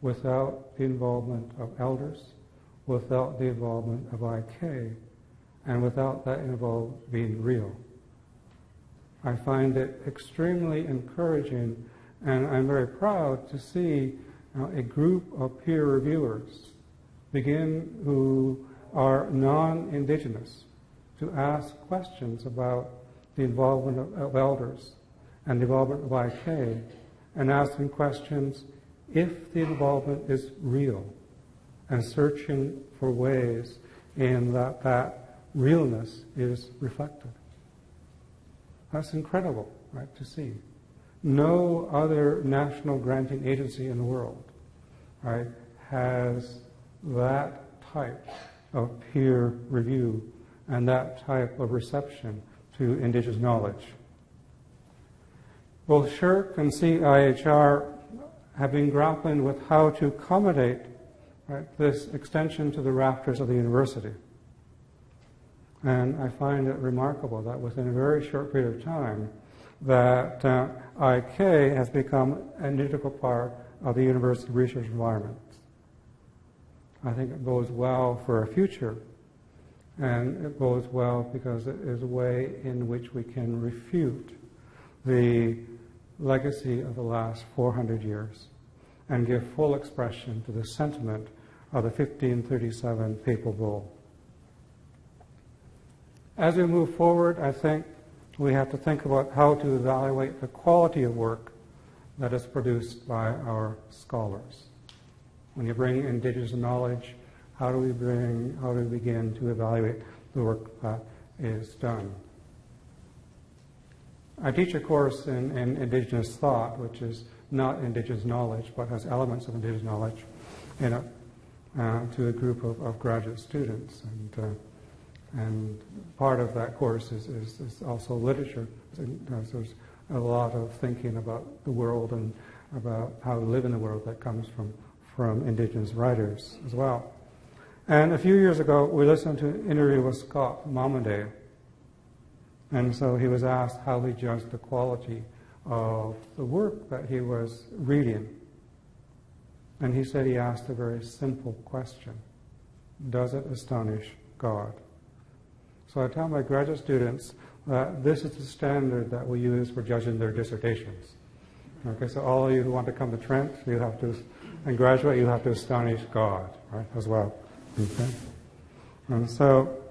without the involvement of elders, without the involvement of IK, and without that involvement being real. I find it extremely encouraging, and I'm very proud to see a group of peer reviewers who are non-Indigenous to ask questions about the involvement of elders and the involvement of IK, and asking questions if the involvement is real, and searching for ways in that realness is reflected. That's incredible, right, to see. No other national granting agency in the world, right, has that type of peer review and that type of reception to Indigenous knowledge. Both SHIRC and CIHR have been grappling with how to accommodate, right, this extension to the rafters of the university. And I find it remarkable that within a very short period of time that IK has become an integral part of the university research environment. I think it bodes well for our future, and it bodes well because it is a way in which we can refute the legacy of the last 400 years and give full expression to the sentiment of the 1537 Papal Bull. As we move forward, I think we have to think about how to evaluate the quality of work that is produced by our scholars. When you bring Indigenous knowledge, how do we begin to evaluate the work that is done? I teach a course in Indigenous thought, which is not Indigenous knowledge, but has elements of Indigenous knowledge in it, to a group of graduate students. And part of that course is also literature. There's a lot of thinking about the world and about how to live in the world that comes from Indigenous writers as well. And a few years ago, we listened to an interview with Scott Momaday. And so he was asked how he judged the quality of the work that he was reading. And he said he asked a very simple question: does it astonish God? So I tell my graduate students that this is the standard that we use for judging their dissertations. Okay, so all of you who want to come to Trent, and graduate, you have to astonish God, right, as well. Okay? And so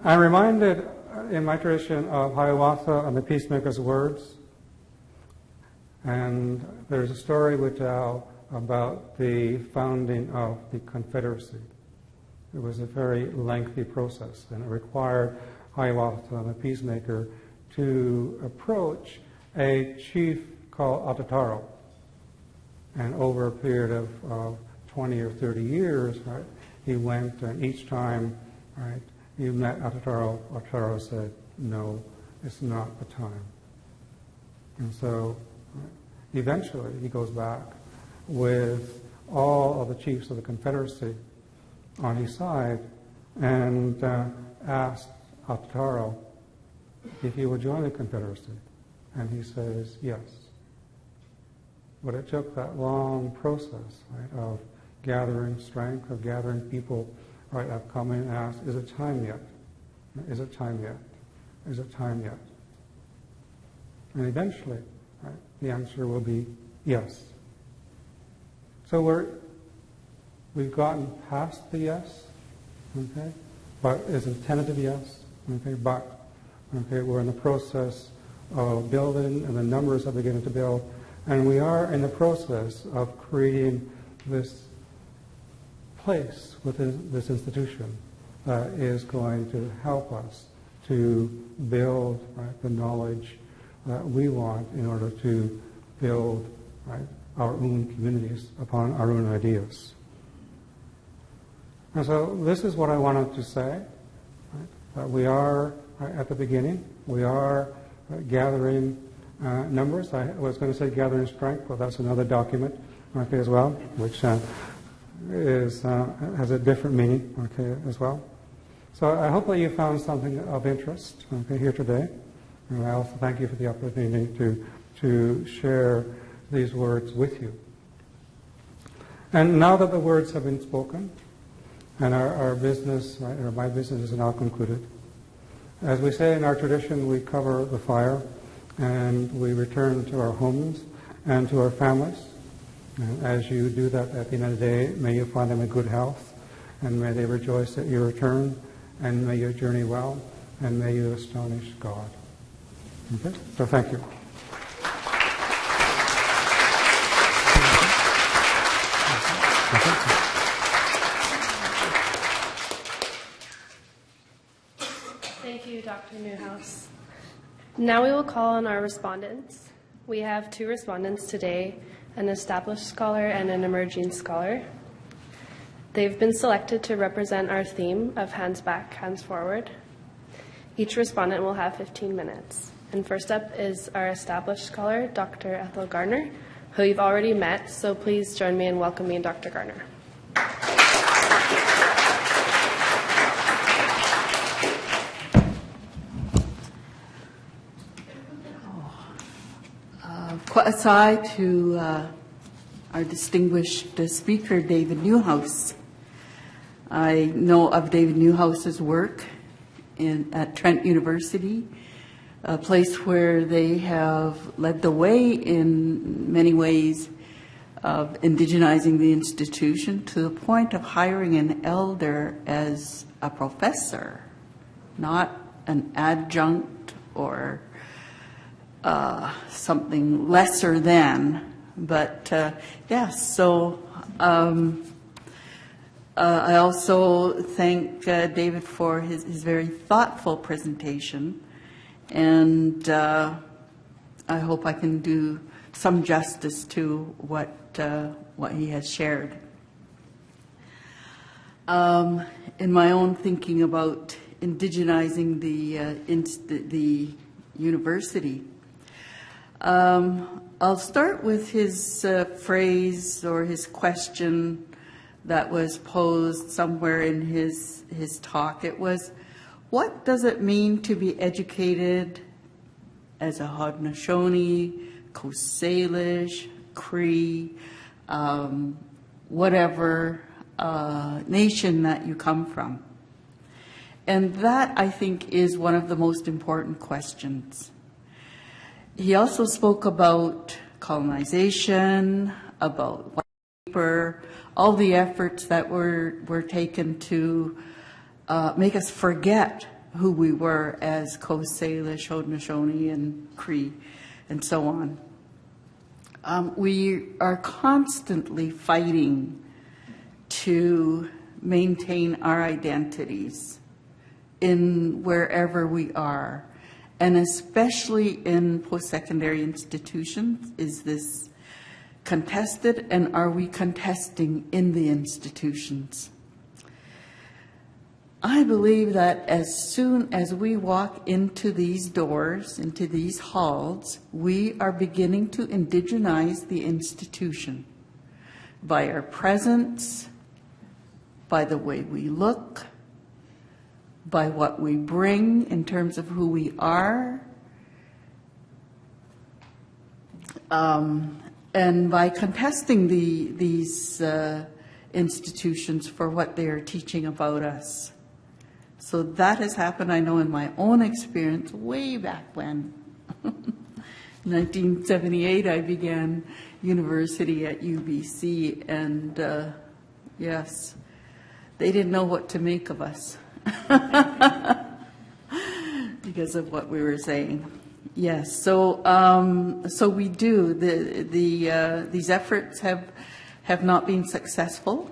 I'm reminded in my tradition of Hiawatha and the Peacemaker's words. And there's a story we tell about the founding of the Confederacy. It was a very lengthy process, and it required Hiawatha and the Peacemaker to approach a chief called Atataro. And over a period of 20 or 30 years, right, he went, and each time, right, he met Atataro. Atataro said, "No, it's not the time." And so, right, eventually, he goes back with all of the chiefs of the Confederacy on his side and asked Atataro if he would join the Confederacy. And he says, yes. But it took that long process, right, of gathering strength, of gathering people, right, of coming and ask, is it time yet? Is it time yet? Is it time yet? And eventually, right, the answer will be yes. So we've gotten past the yes, okay, but it's a tentative yes, okay, but okay, we're in the process of building, and the numbers are beginning to build, and we are in the process of creating this place within this institution that is going to help us to build, right, the knowledge that we want in order to build, right, our own communities upon our own ideas. And so this is what I wanted to say, right, that we are, right, at the beginning. We are gathering numbers. I was going to say gathering strength, but that's another document, okay, as well, which has a different meaning, okay, as well. So I hope that you found something of interest, okay, here today. And I also thank you for the opportunity to share these words with you. And now that the words have been spoken, and our business, right, or my business is now concluded, as we say in our tradition, we cover the fire, and we return to our homes and to our families. And as you do that at the end of the day, may you find them in good health, and may they rejoice at your return, and may you journey well, and may you astonish God. Okay? So thank you. Thank you, Dr. Newhouse. Now we will call on our respondents. We have 2 respondents today, an established scholar and an emerging scholar. They've been selected to represent our theme of hands back, hands forward. Each respondent will have 15 minutes. And first up is our established scholar, Dr. Ethel Garner, who you've already met, so please join me in welcoming Dr. Garner. Aside to our distinguished speaker, David Newhouse. I know of David Newhouse's work at Trent University, a place where they have led the way in many ways of indigenizing the institution to the point of hiring an elder as a professor, not an adjunct or something lesser than. But yes, so I also thank David for his very thoughtful presentation, and I hope I can do some justice to what he has shared. In my own thinking about indigenizing the university, I'll start with his phrase or his question that was posed somewhere in his talk. It was, what does it mean to be educated as a Haudenosaunee, Coast Salish, Cree, whatever nation that you come from? And that, I think, is one of the most important questions. He also spoke about colonization, about white paper, all the efforts that were taken to make us forget who we were as Coast Salish, Haudenosaunee, and Cree, and so on. We are constantly fighting to maintain our identities in wherever we are, and especially in post-secondary institutions. Is this contested, and are we contesting in the institutions? I believe that as soon as we walk into these doors, into these halls, we are beginning to indigenize the institution by our presence, by the way we look, by what we bring in terms of who we are, and by contesting these institutions for what they are teaching about us. So that has happened, I know, in my own experience way back when. In 1978, I began university at UBC, and yes, they didn't know what to make of us because of what we were saying. Yes, so we do. These efforts have not been successful.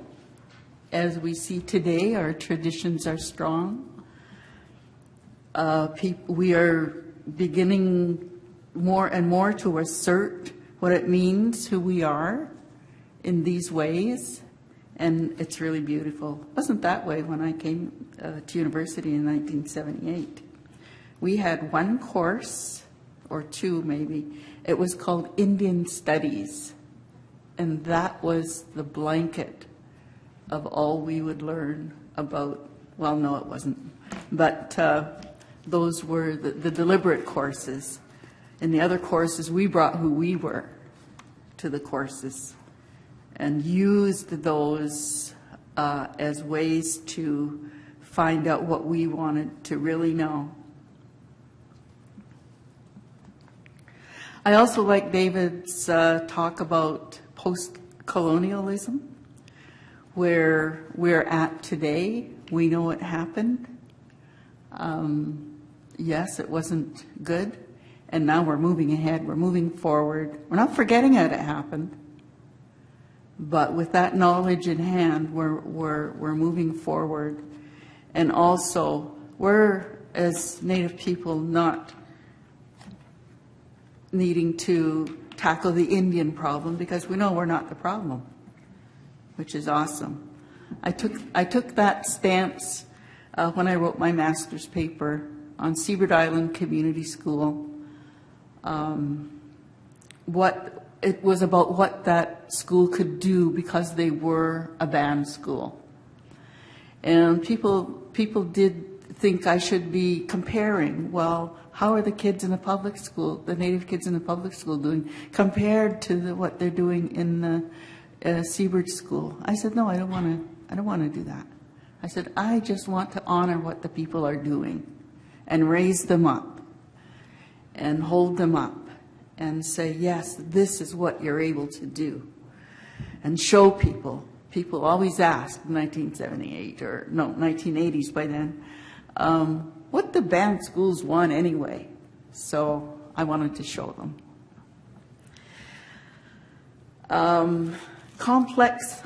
As we see today, our traditions are strong. We are beginning more and more to assert what it means, who we are, in these ways, and it's really beautiful. It wasn't that way when I came to university in 1978. We had one course, or two maybe. It was called Indian Studies, and that was the blanket of all we would learn about. Well, no, it wasn't, but those were the deliberate courses. In the other courses, we brought who we were to the courses and used those as ways to find out what we wanted to really know. I also like David's talk about post-colonialism, where we're at today. We know it happened. Yes, it wasn't good. And now we're moving ahead. We're moving forward. We're not forgetting how it happened. But with that knowledge in hand, we're moving forward. And also, we're, as Native people, not needing to tackle the Indian problem because we know we're not the problem, which is awesome. I took that stance when I wrote my master's paper on Seabird Island Community School. It was about what that school could do because they were a band school. And people did think I should be comparing, well, how are the kids in the public school, the Native kids in the public school doing compared to what they're doing in the Seabird School? I said, no, I don't want to do that. I said, I just want to honor what the people are doing and raise them up. and hold them up and say, yes, this is what you're able to do. And show people. People always asked in 1978, or no, 1980s by then, what the band schools want anyway. So I wanted to show them. Complex,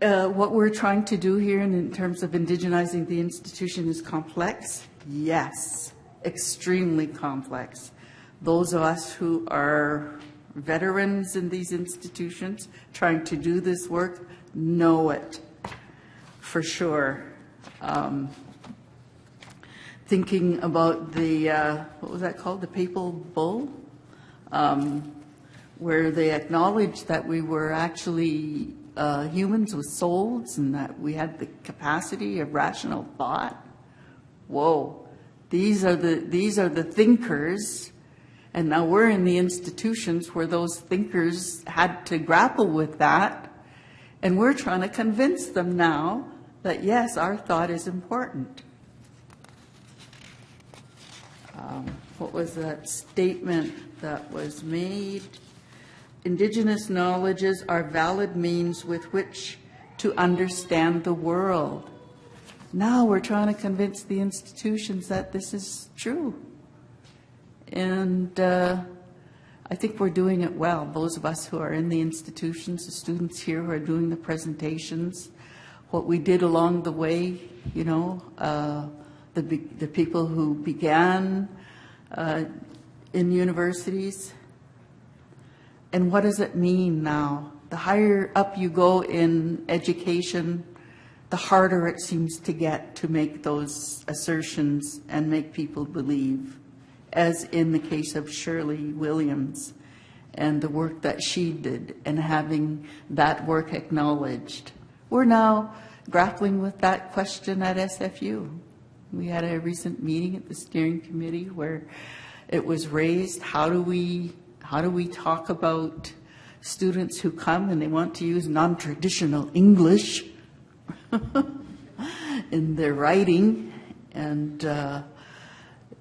what we're trying to do here in terms of indigenizing the institution is complex. Yes, extremely complex. Those of us who are veterans in these institutions trying to do this work know it for sure. Thinking about the, what was that called, the Papal Bull, where they acknowledged that we were actually humans with souls and that we had the capacity of rational thought. Whoa, these are the thinkers, and now we're in the institutions where those thinkers had to grapple with that, and we're trying to convince them now that yes, our thought is important. What was that statement that was made? Indigenous knowledges are valid means with which to understand the world. Now we're trying to convince the institutions that this is true. And I think we're doing it well. Those of us who are in the institutions, the students here who are doing the presentations, what we did along the way, you know, the people who began in universities. And what does it mean now? The higher up you go in education, the harder it seems to get to make those assertions and make people believe, as in the case of Shirley Williams and the work that she did and having that work acknowledged. We're now grappling with that question at SFU. We had a recent meeting at the steering committee where it was raised, how do we talk about students who come and they want to use non-traditional English in their writing, and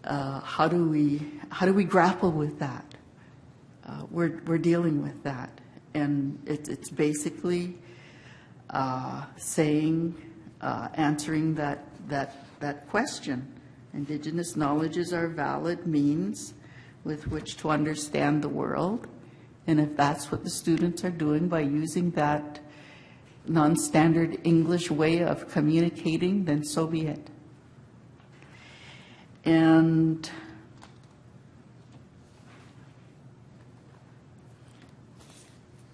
how do we grapple with that? We're dealing with that, and it's basically answering that question. Indigenous knowledges are valid means with which to understand the world, and if that's what the students are doing by using that non-standard English way of communicating, then so be it. And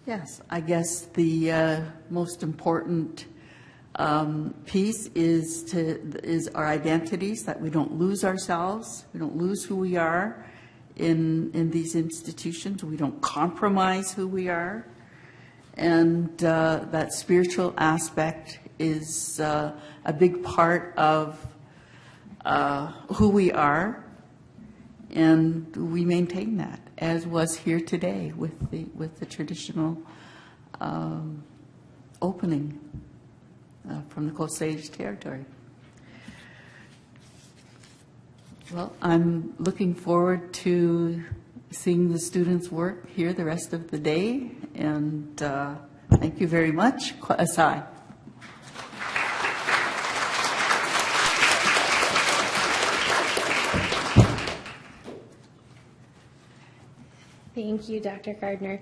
yes, I guess the most important piece is our identities, that we don't lose ourselves, we don't lose who we are in these institutions, we don't compromise who we are, and that spiritual aspect is a big part of who we are, and we maintain that, as was here today with the traditional opening from the Coast Salish territory. Well, I'm looking forward to seeing the students work here the rest of the day, and thank you very much. Asai. Thank you, Dr. Gardner.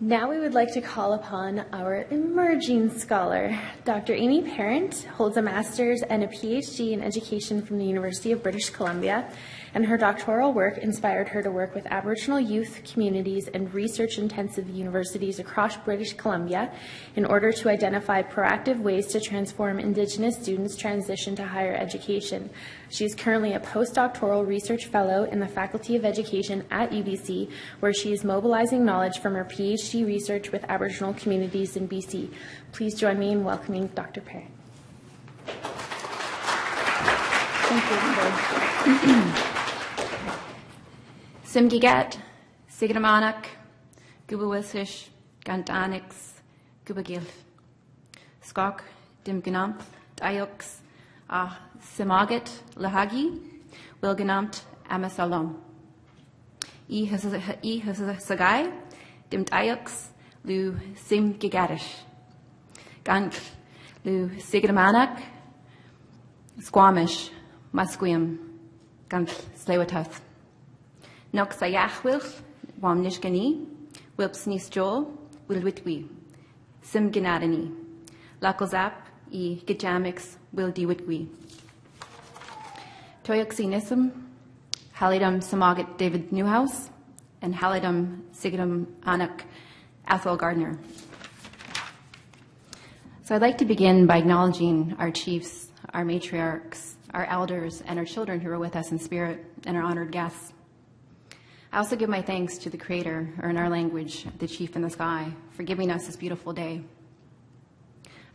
Now we would like to call upon our emerging scholar. Dr. Amy Parent holds a master's and a PhD in education from the University of British Columbia, and her doctoral work inspired her to work with Aboriginal youth communities and research-intensive universities across British Columbia in order to identify proactive ways to transform Indigenous students' transition to higher education. She is currently a postdoctoral research fellow in the Faculty of Education at UBC, where she is mobilizing knowledge from her PhD research with Aboriginal communities in BC. Please join me in welcoming Dr. Parent. Thank you. Simgigat, Sigamanak, Gubawisish, Gantanix, Gubagil, Skok, Dimganamp, Dayux, Simagit, Lahagi, Wilganamt, Amasalom. I sagai, dim diox, lu sim gigarish. Gant, lu sigamanak, squamish, musquium, gant slewatath. Nox ayachwilch, wam nishgani, wilps nis joel, wilwitwi, sim ginadani, lakozap, I gijamix, wil diwitwi. Toyoxinism, halidum samagat David Newhouse, and halidum sigidum anak Athol Gardner. So I'd like to begin by acknowledging our chiefs, our matriarchs, our elders, and our children who are with us in spirit, and our honored guests. I also give my thanks to the Creator, or in our language, the Chief in the Sky, for giving us this beautiful day.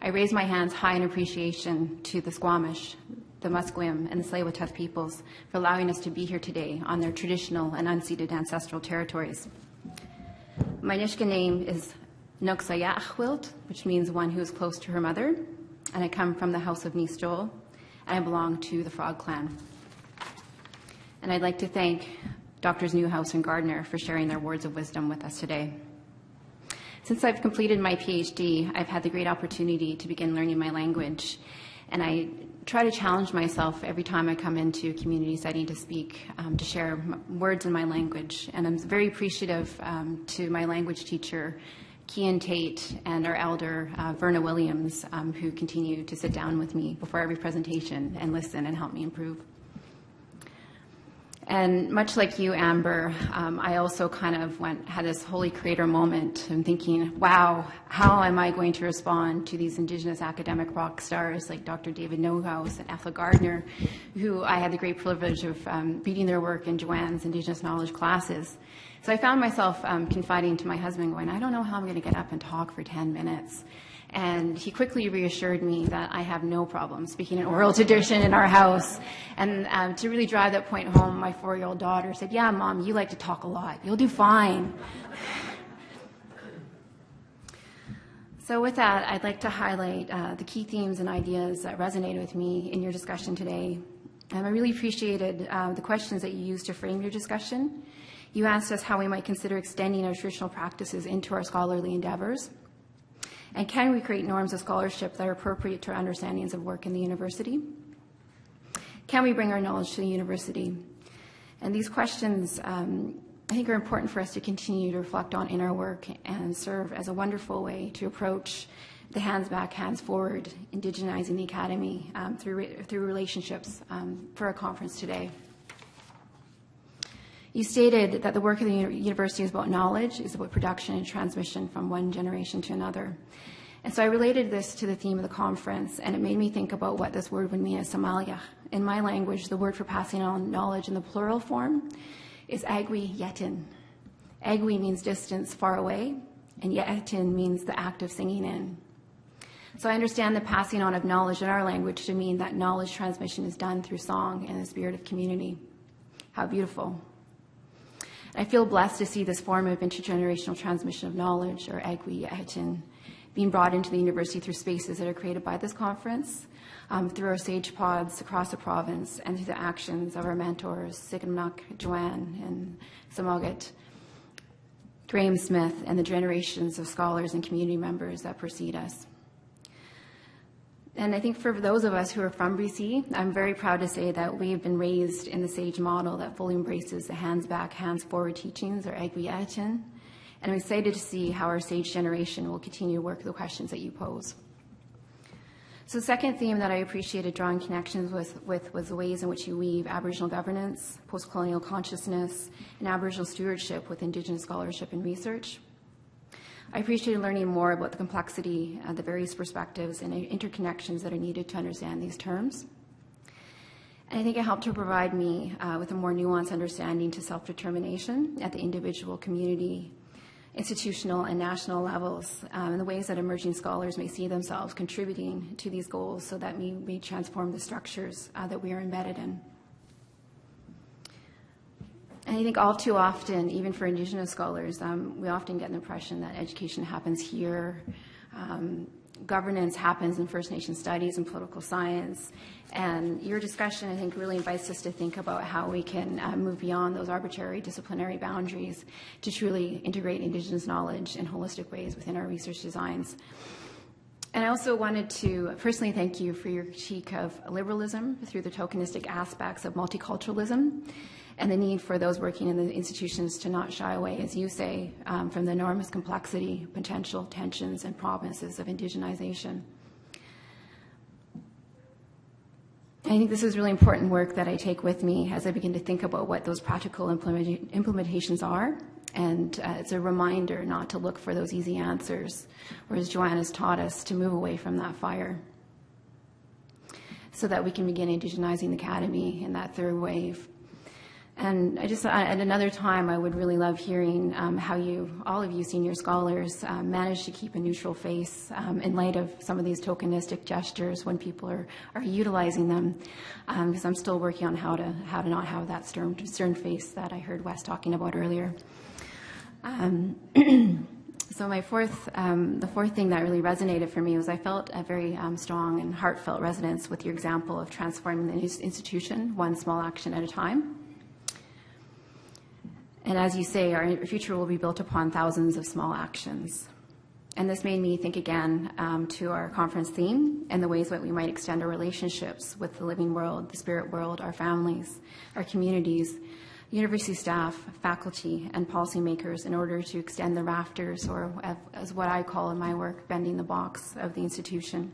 I raise my hands high in appreciation to the Squamish, the Musqueam, and the Tsleil-Waututh peoples for allowing us to be here today on their traditional and unceded ancestral territories. My Nishka name is Nuxayachwilt, which means one who is close to her mother, and I come from the house of Nisjol, and I belong to the Frog Clan. And I'd like to thank Drs. Newhouse and Gardner for sharing their words of wisdom with us today. Since I've completed my PhD, I've had the great opportunity to begin learning my language, and I try to challenge myself every time I come into a community setting to speak, to share words in my language. And I'm very appreciative to my language teacher, Kian Tate, and our elder, Verna Williams, who continue to sit down with me before every presentation and listen and help me improve. And much like you, Amber, I also kind of had this holy creator moment and thinking, wow, how am I going to respond to these Indigenous academic rock stars like Dr. David Newhouse and Ethel Gardner, who I had the great privilege of reading their work in Joanne's Indigenous Knowledge classes. So I found myself confiding to my husband, going, I don't know how I'm going to get up and talk for 10 minutes. And he quickly reassured me that I have no problem speaking in oral tradition in our house. And to really drive that point home, my 4-year-old daughter said, yeah, Mom, you like to talk a lot. You'll do fine. So with that, I'd like to highlight the key themes and ideas that resonated with me in your discussion today. And I really appreciated the questions that you used to frame your discussion. You asked us how we might consider extending our traditional practices into our scholarly endeavors. And can we create norms of scholarship that are appropriate to our understandings of work in the university? Can we bring our knowledge to the university? And these questions, I think, are important for us to continue to reflect on in our work and serve as a wonderful way to approach the hands back, hands forward, indigenizing the academy through relationships for our conference today. You stated that the work of the university is about knowledge, is about production and transmission from one generation to another. And so I related this to the theme of the conference, and it made me think about what this word would mean as Somalia. In my language, the word for passing on knowledge in the plural form is agwi yetin. Agwi means distance, far away, and yetin means the act of singing in. So I understand the passing on of knowledge in our language to mean that knowledge transmission is done through song and the spirit of community. How beautiful. I feel blessed to see this form of intergenerational transmission of knowledge, or agwi yetin, being brought into the university through spaces that are created by this conference, through our sage pods across the province, and through the actions of our mentors, Sigmnak, Joanne, and Samogat, Graham Smith, and the generations of scholars and community members that precede us. And I think for those of us who are from BC, I'm very proud to say that we've been raised in the SAGE model that fully embraces the hands back, hands forward teachings, or agwi yetin. And I'm excited to see how our SAGE generation will continue to work the questions that you pose. So the second theme that I appreciated drawing connections with was the ways in which you weave Aboriginal governance, postcolonial consciousness, and Aboriginal stewardship with Indigenous scholarship and research. I appreciated learning more about the complexity, the various perspectives and interconnections that are needed to understand these terms. And I think it helped to provide me with a more nuanced understanding to self-determination at the individual, community, institutional, and national levels, and the ways that emerging scholars may see themselves contributing to these goals so that we may transform the structures that we are embedded in. And I think all too often, even for Indigenous scholars, we often get the impression that education happens here, governance happens in First Nation studies and political science. And your discussion, I think, really invites us to think about how we can move beyond those arbitrary disciplinary boundaries to truly integrate Indigenous knowledge in holistic ways within our research designs. And I also wanted to personally thank you for your critique of liberalism through the tokenistic aspects of multiculturalism and the need for those working in the institutions to not shy away, as you say, from the enormous complexity, potential tensions, and promises of indigenization. I think this is really important work that I take with me as I begin to think about what those practical implementations are. And it's a reminder not to look for those easy answers, or as Joanna's taught us, to move away from that fire so that we can begin indigenizing the academy in that third wave. And at another time, I would really love hearing how all of you senior scholars, manage to keep a neutral face in light of some of these tokenistic gestures when people are utilizing them. Because I'm still working on how to not have that stern face that I heard Wes talking about earlier. So the fourth thing that really resonated for me was I felt a very strong and heartfelt resonance with your example of transforming the institution one small action at a time. And as you say, our future will be built upon thousands of small actions. And this made me think again to our conference theme and the ways that we might extend our relationships with the living world, the spirit world, our families, our communities, university staff, faculty, and policymakers in order to extend the rafters, or as what I call in my work, bending the box of the institution.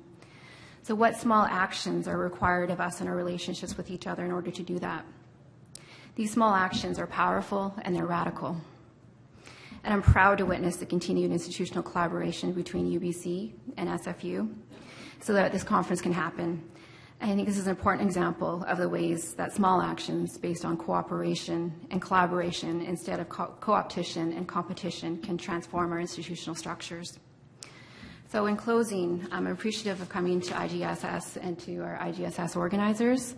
So what small actions are required of us in our relationships with each other in order to do that? These small actions are powerful and they're radical. And I'm proud to witness the continued institutional collaboration between UBC and SFU so that this conference can happen. And I think this is an important example of the ways that small actions based on cooperation and collaboration instead of co-opetition and competition can transform our institutional structures. So in closing, I'm appreciative of coming to IGSS and to our IGSS organizers,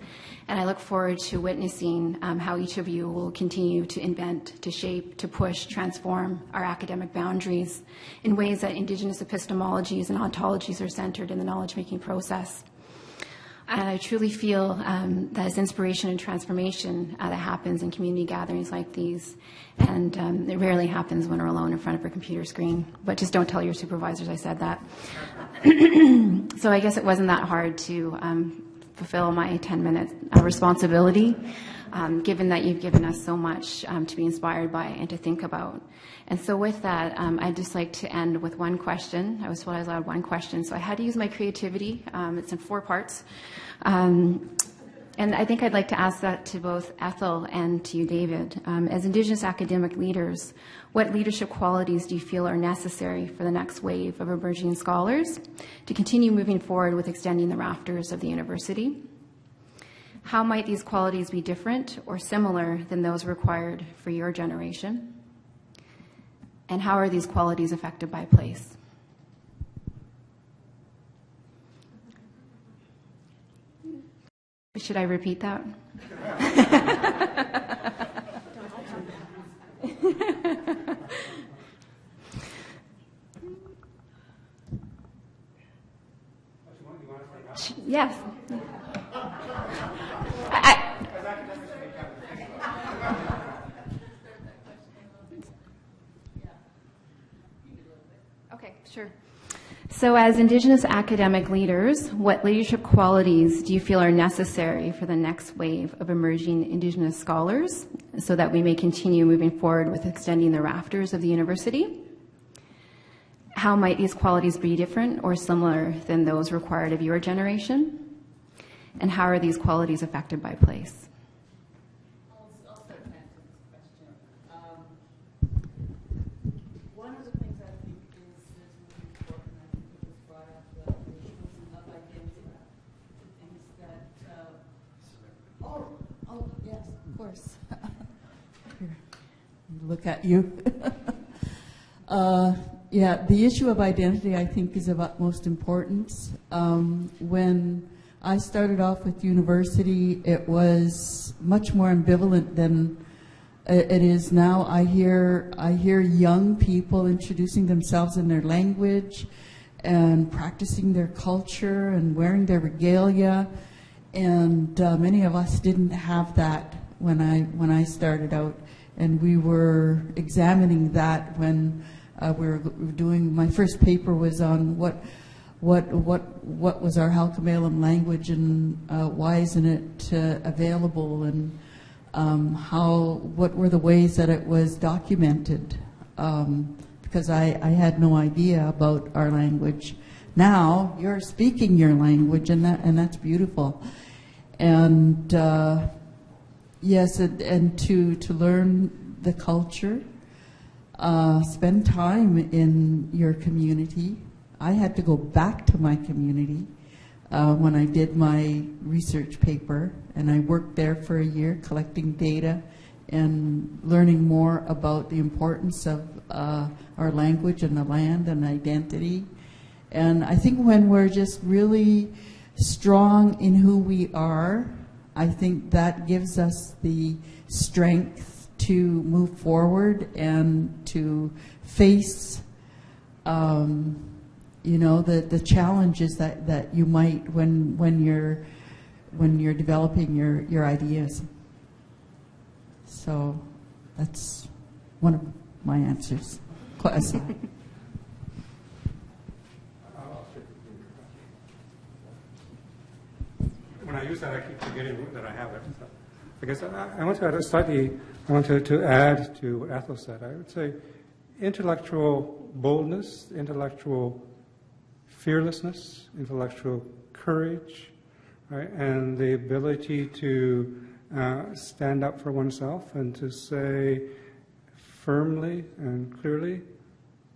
and I look forward to witnessing how each of you will continue to invent, to shape, to push, transform our academic boundaries in ways that Indigenous epistemologies and ontologies are centered in the knowledge-making process. And I truly feel that it's inspiration and transformation that happens in community gatherings like these. And it rarely happens when we're alone in front of a computer screen. But just don't tell your supervisors I said that. So I guess it wasn't that hard to fulfill my 10-minute responsibility, given that you've given us so much to be inspired by and to think about. And so with that, I'd just like to end with one question. I was told I was allowed one question, so I had to use my creativity. It's in 4 parts. And I think I'd like to ask that to both Ethel and to you, David. As Indigenous academic leaders, what leadership qualities do you feel are necessary for the next wave of emerging scholars to continue moving forward with extending the rafters of the university? How might these qualities be different or similar than those required for your generation? And how are these qualities affected by place? Should I repeat that? Yes. Okay, sure. So as Indigenous academic leaders, what leadership qualities do you feel are necessary for the next wave of emerging Indigenous scholars so that we may continue moving forward with extending the rafters of the university? How might these qualities be different or similar than those required of your generation? And how are these qualities affected by place? I'll start answering this question. One of the things I think is really important, I think it was brought up, the issues of identity, things that, yes, of course. Here, look at you. Yeah, the issue of identity, I think, is of utmost importance. When I started off with university, it was much more ambivalent than it is now. I hear young people introducing themselves in their language, and practicing their culture and wearing their regalia. And many of us didn't have that when I started out. And we were examining that when we were doing, my first paper was on what was our Halkomelem language, and why isn't it available, and what were the ways that it was documented, because I had no idea about our language. Now you're speaking your language, and that's beautiful. And yes, and to learn the culture, spend time in your community. I had to go back to my community when I did my research paper, and I worked there for a year collecting data and learning more about the importance of our language and the land and identity. And I think when we're just really strong in who we are, I think that gives us the strength to move forward and to face the challenges that you might when you're developing your ideas. So that's one of my answers. When I use that, I keep forgetting that I have it. So I guess I want to add I want to add to what Ethel said. I would say intellectual boldness, intellectual fearlessness, intellectual courage, right, and the ability to stand up for oneself and to say firmly and clearly,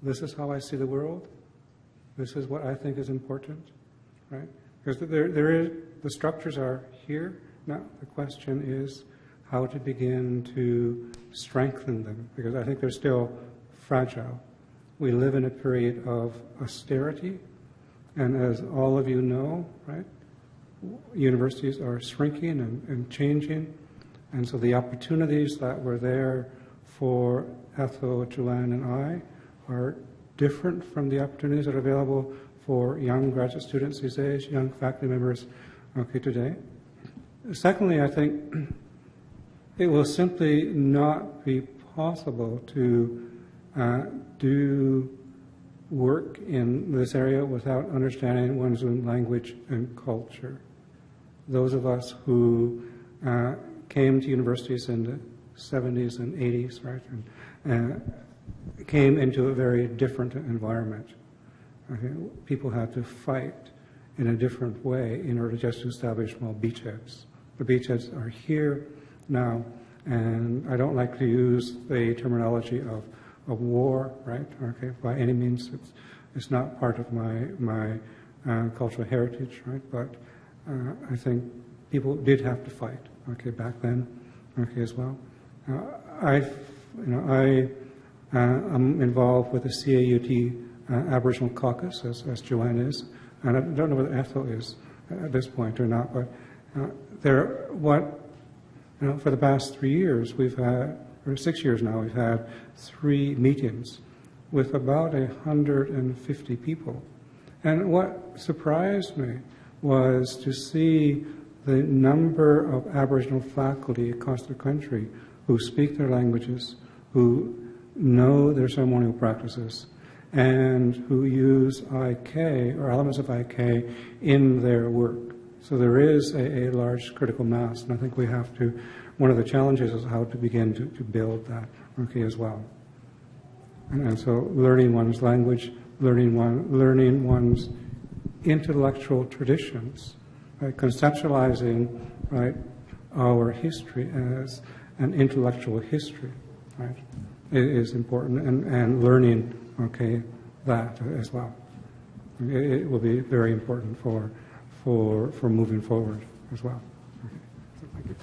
this is how I see the world, this is what I think is important, right? Because the structures are here. Now the question is how to begin to strengthen them, because I think they're still fragile. We live in a period of austerity, and as all of you know, right, universities are shrinking and changing, and so the opportunities that were there for Ethel, Joanne, and I are different from the opportunities that are available for young graduate students these days, young faculty members today. Secondly, I think it will simply not be possible to do work in this area without understanding one's own language and culture. Those of us who came to universities in the 70s and 80s, right, and came into a very different environment. Okay? People had to fight in a different way in order just to establish small beachheads. The beachheads are here now, and I don't like to use the terminology of war, right? Okay, by any means, it's not part of my cultural heritage, right? But I think people did have to fight, okay, back then, okay, as well. I'm involved with the CAUT Aboriginal Caucus, as Joanne is, and I don't know whether Ethel is at this point or not, but for the past 3 years we've had, or 6 years now, we've had 3 meetings with about 150 people. And what surprised me was to see the number of Aboriginal faculty across the country who speak their languages, who know their ceremonial practices, and who use IK or elements of IK in their work. So there is a large critical mass, and I think we have to, one of the challenges is how to begin to build that, okay, as well. And so learning one's language, learning one's intellectual traditions, right, conceptualizing, right, our history as an intellectual history, right, is important, and learning, okay, that as well. It will be very important for moving forward as well. Okay. So thank you.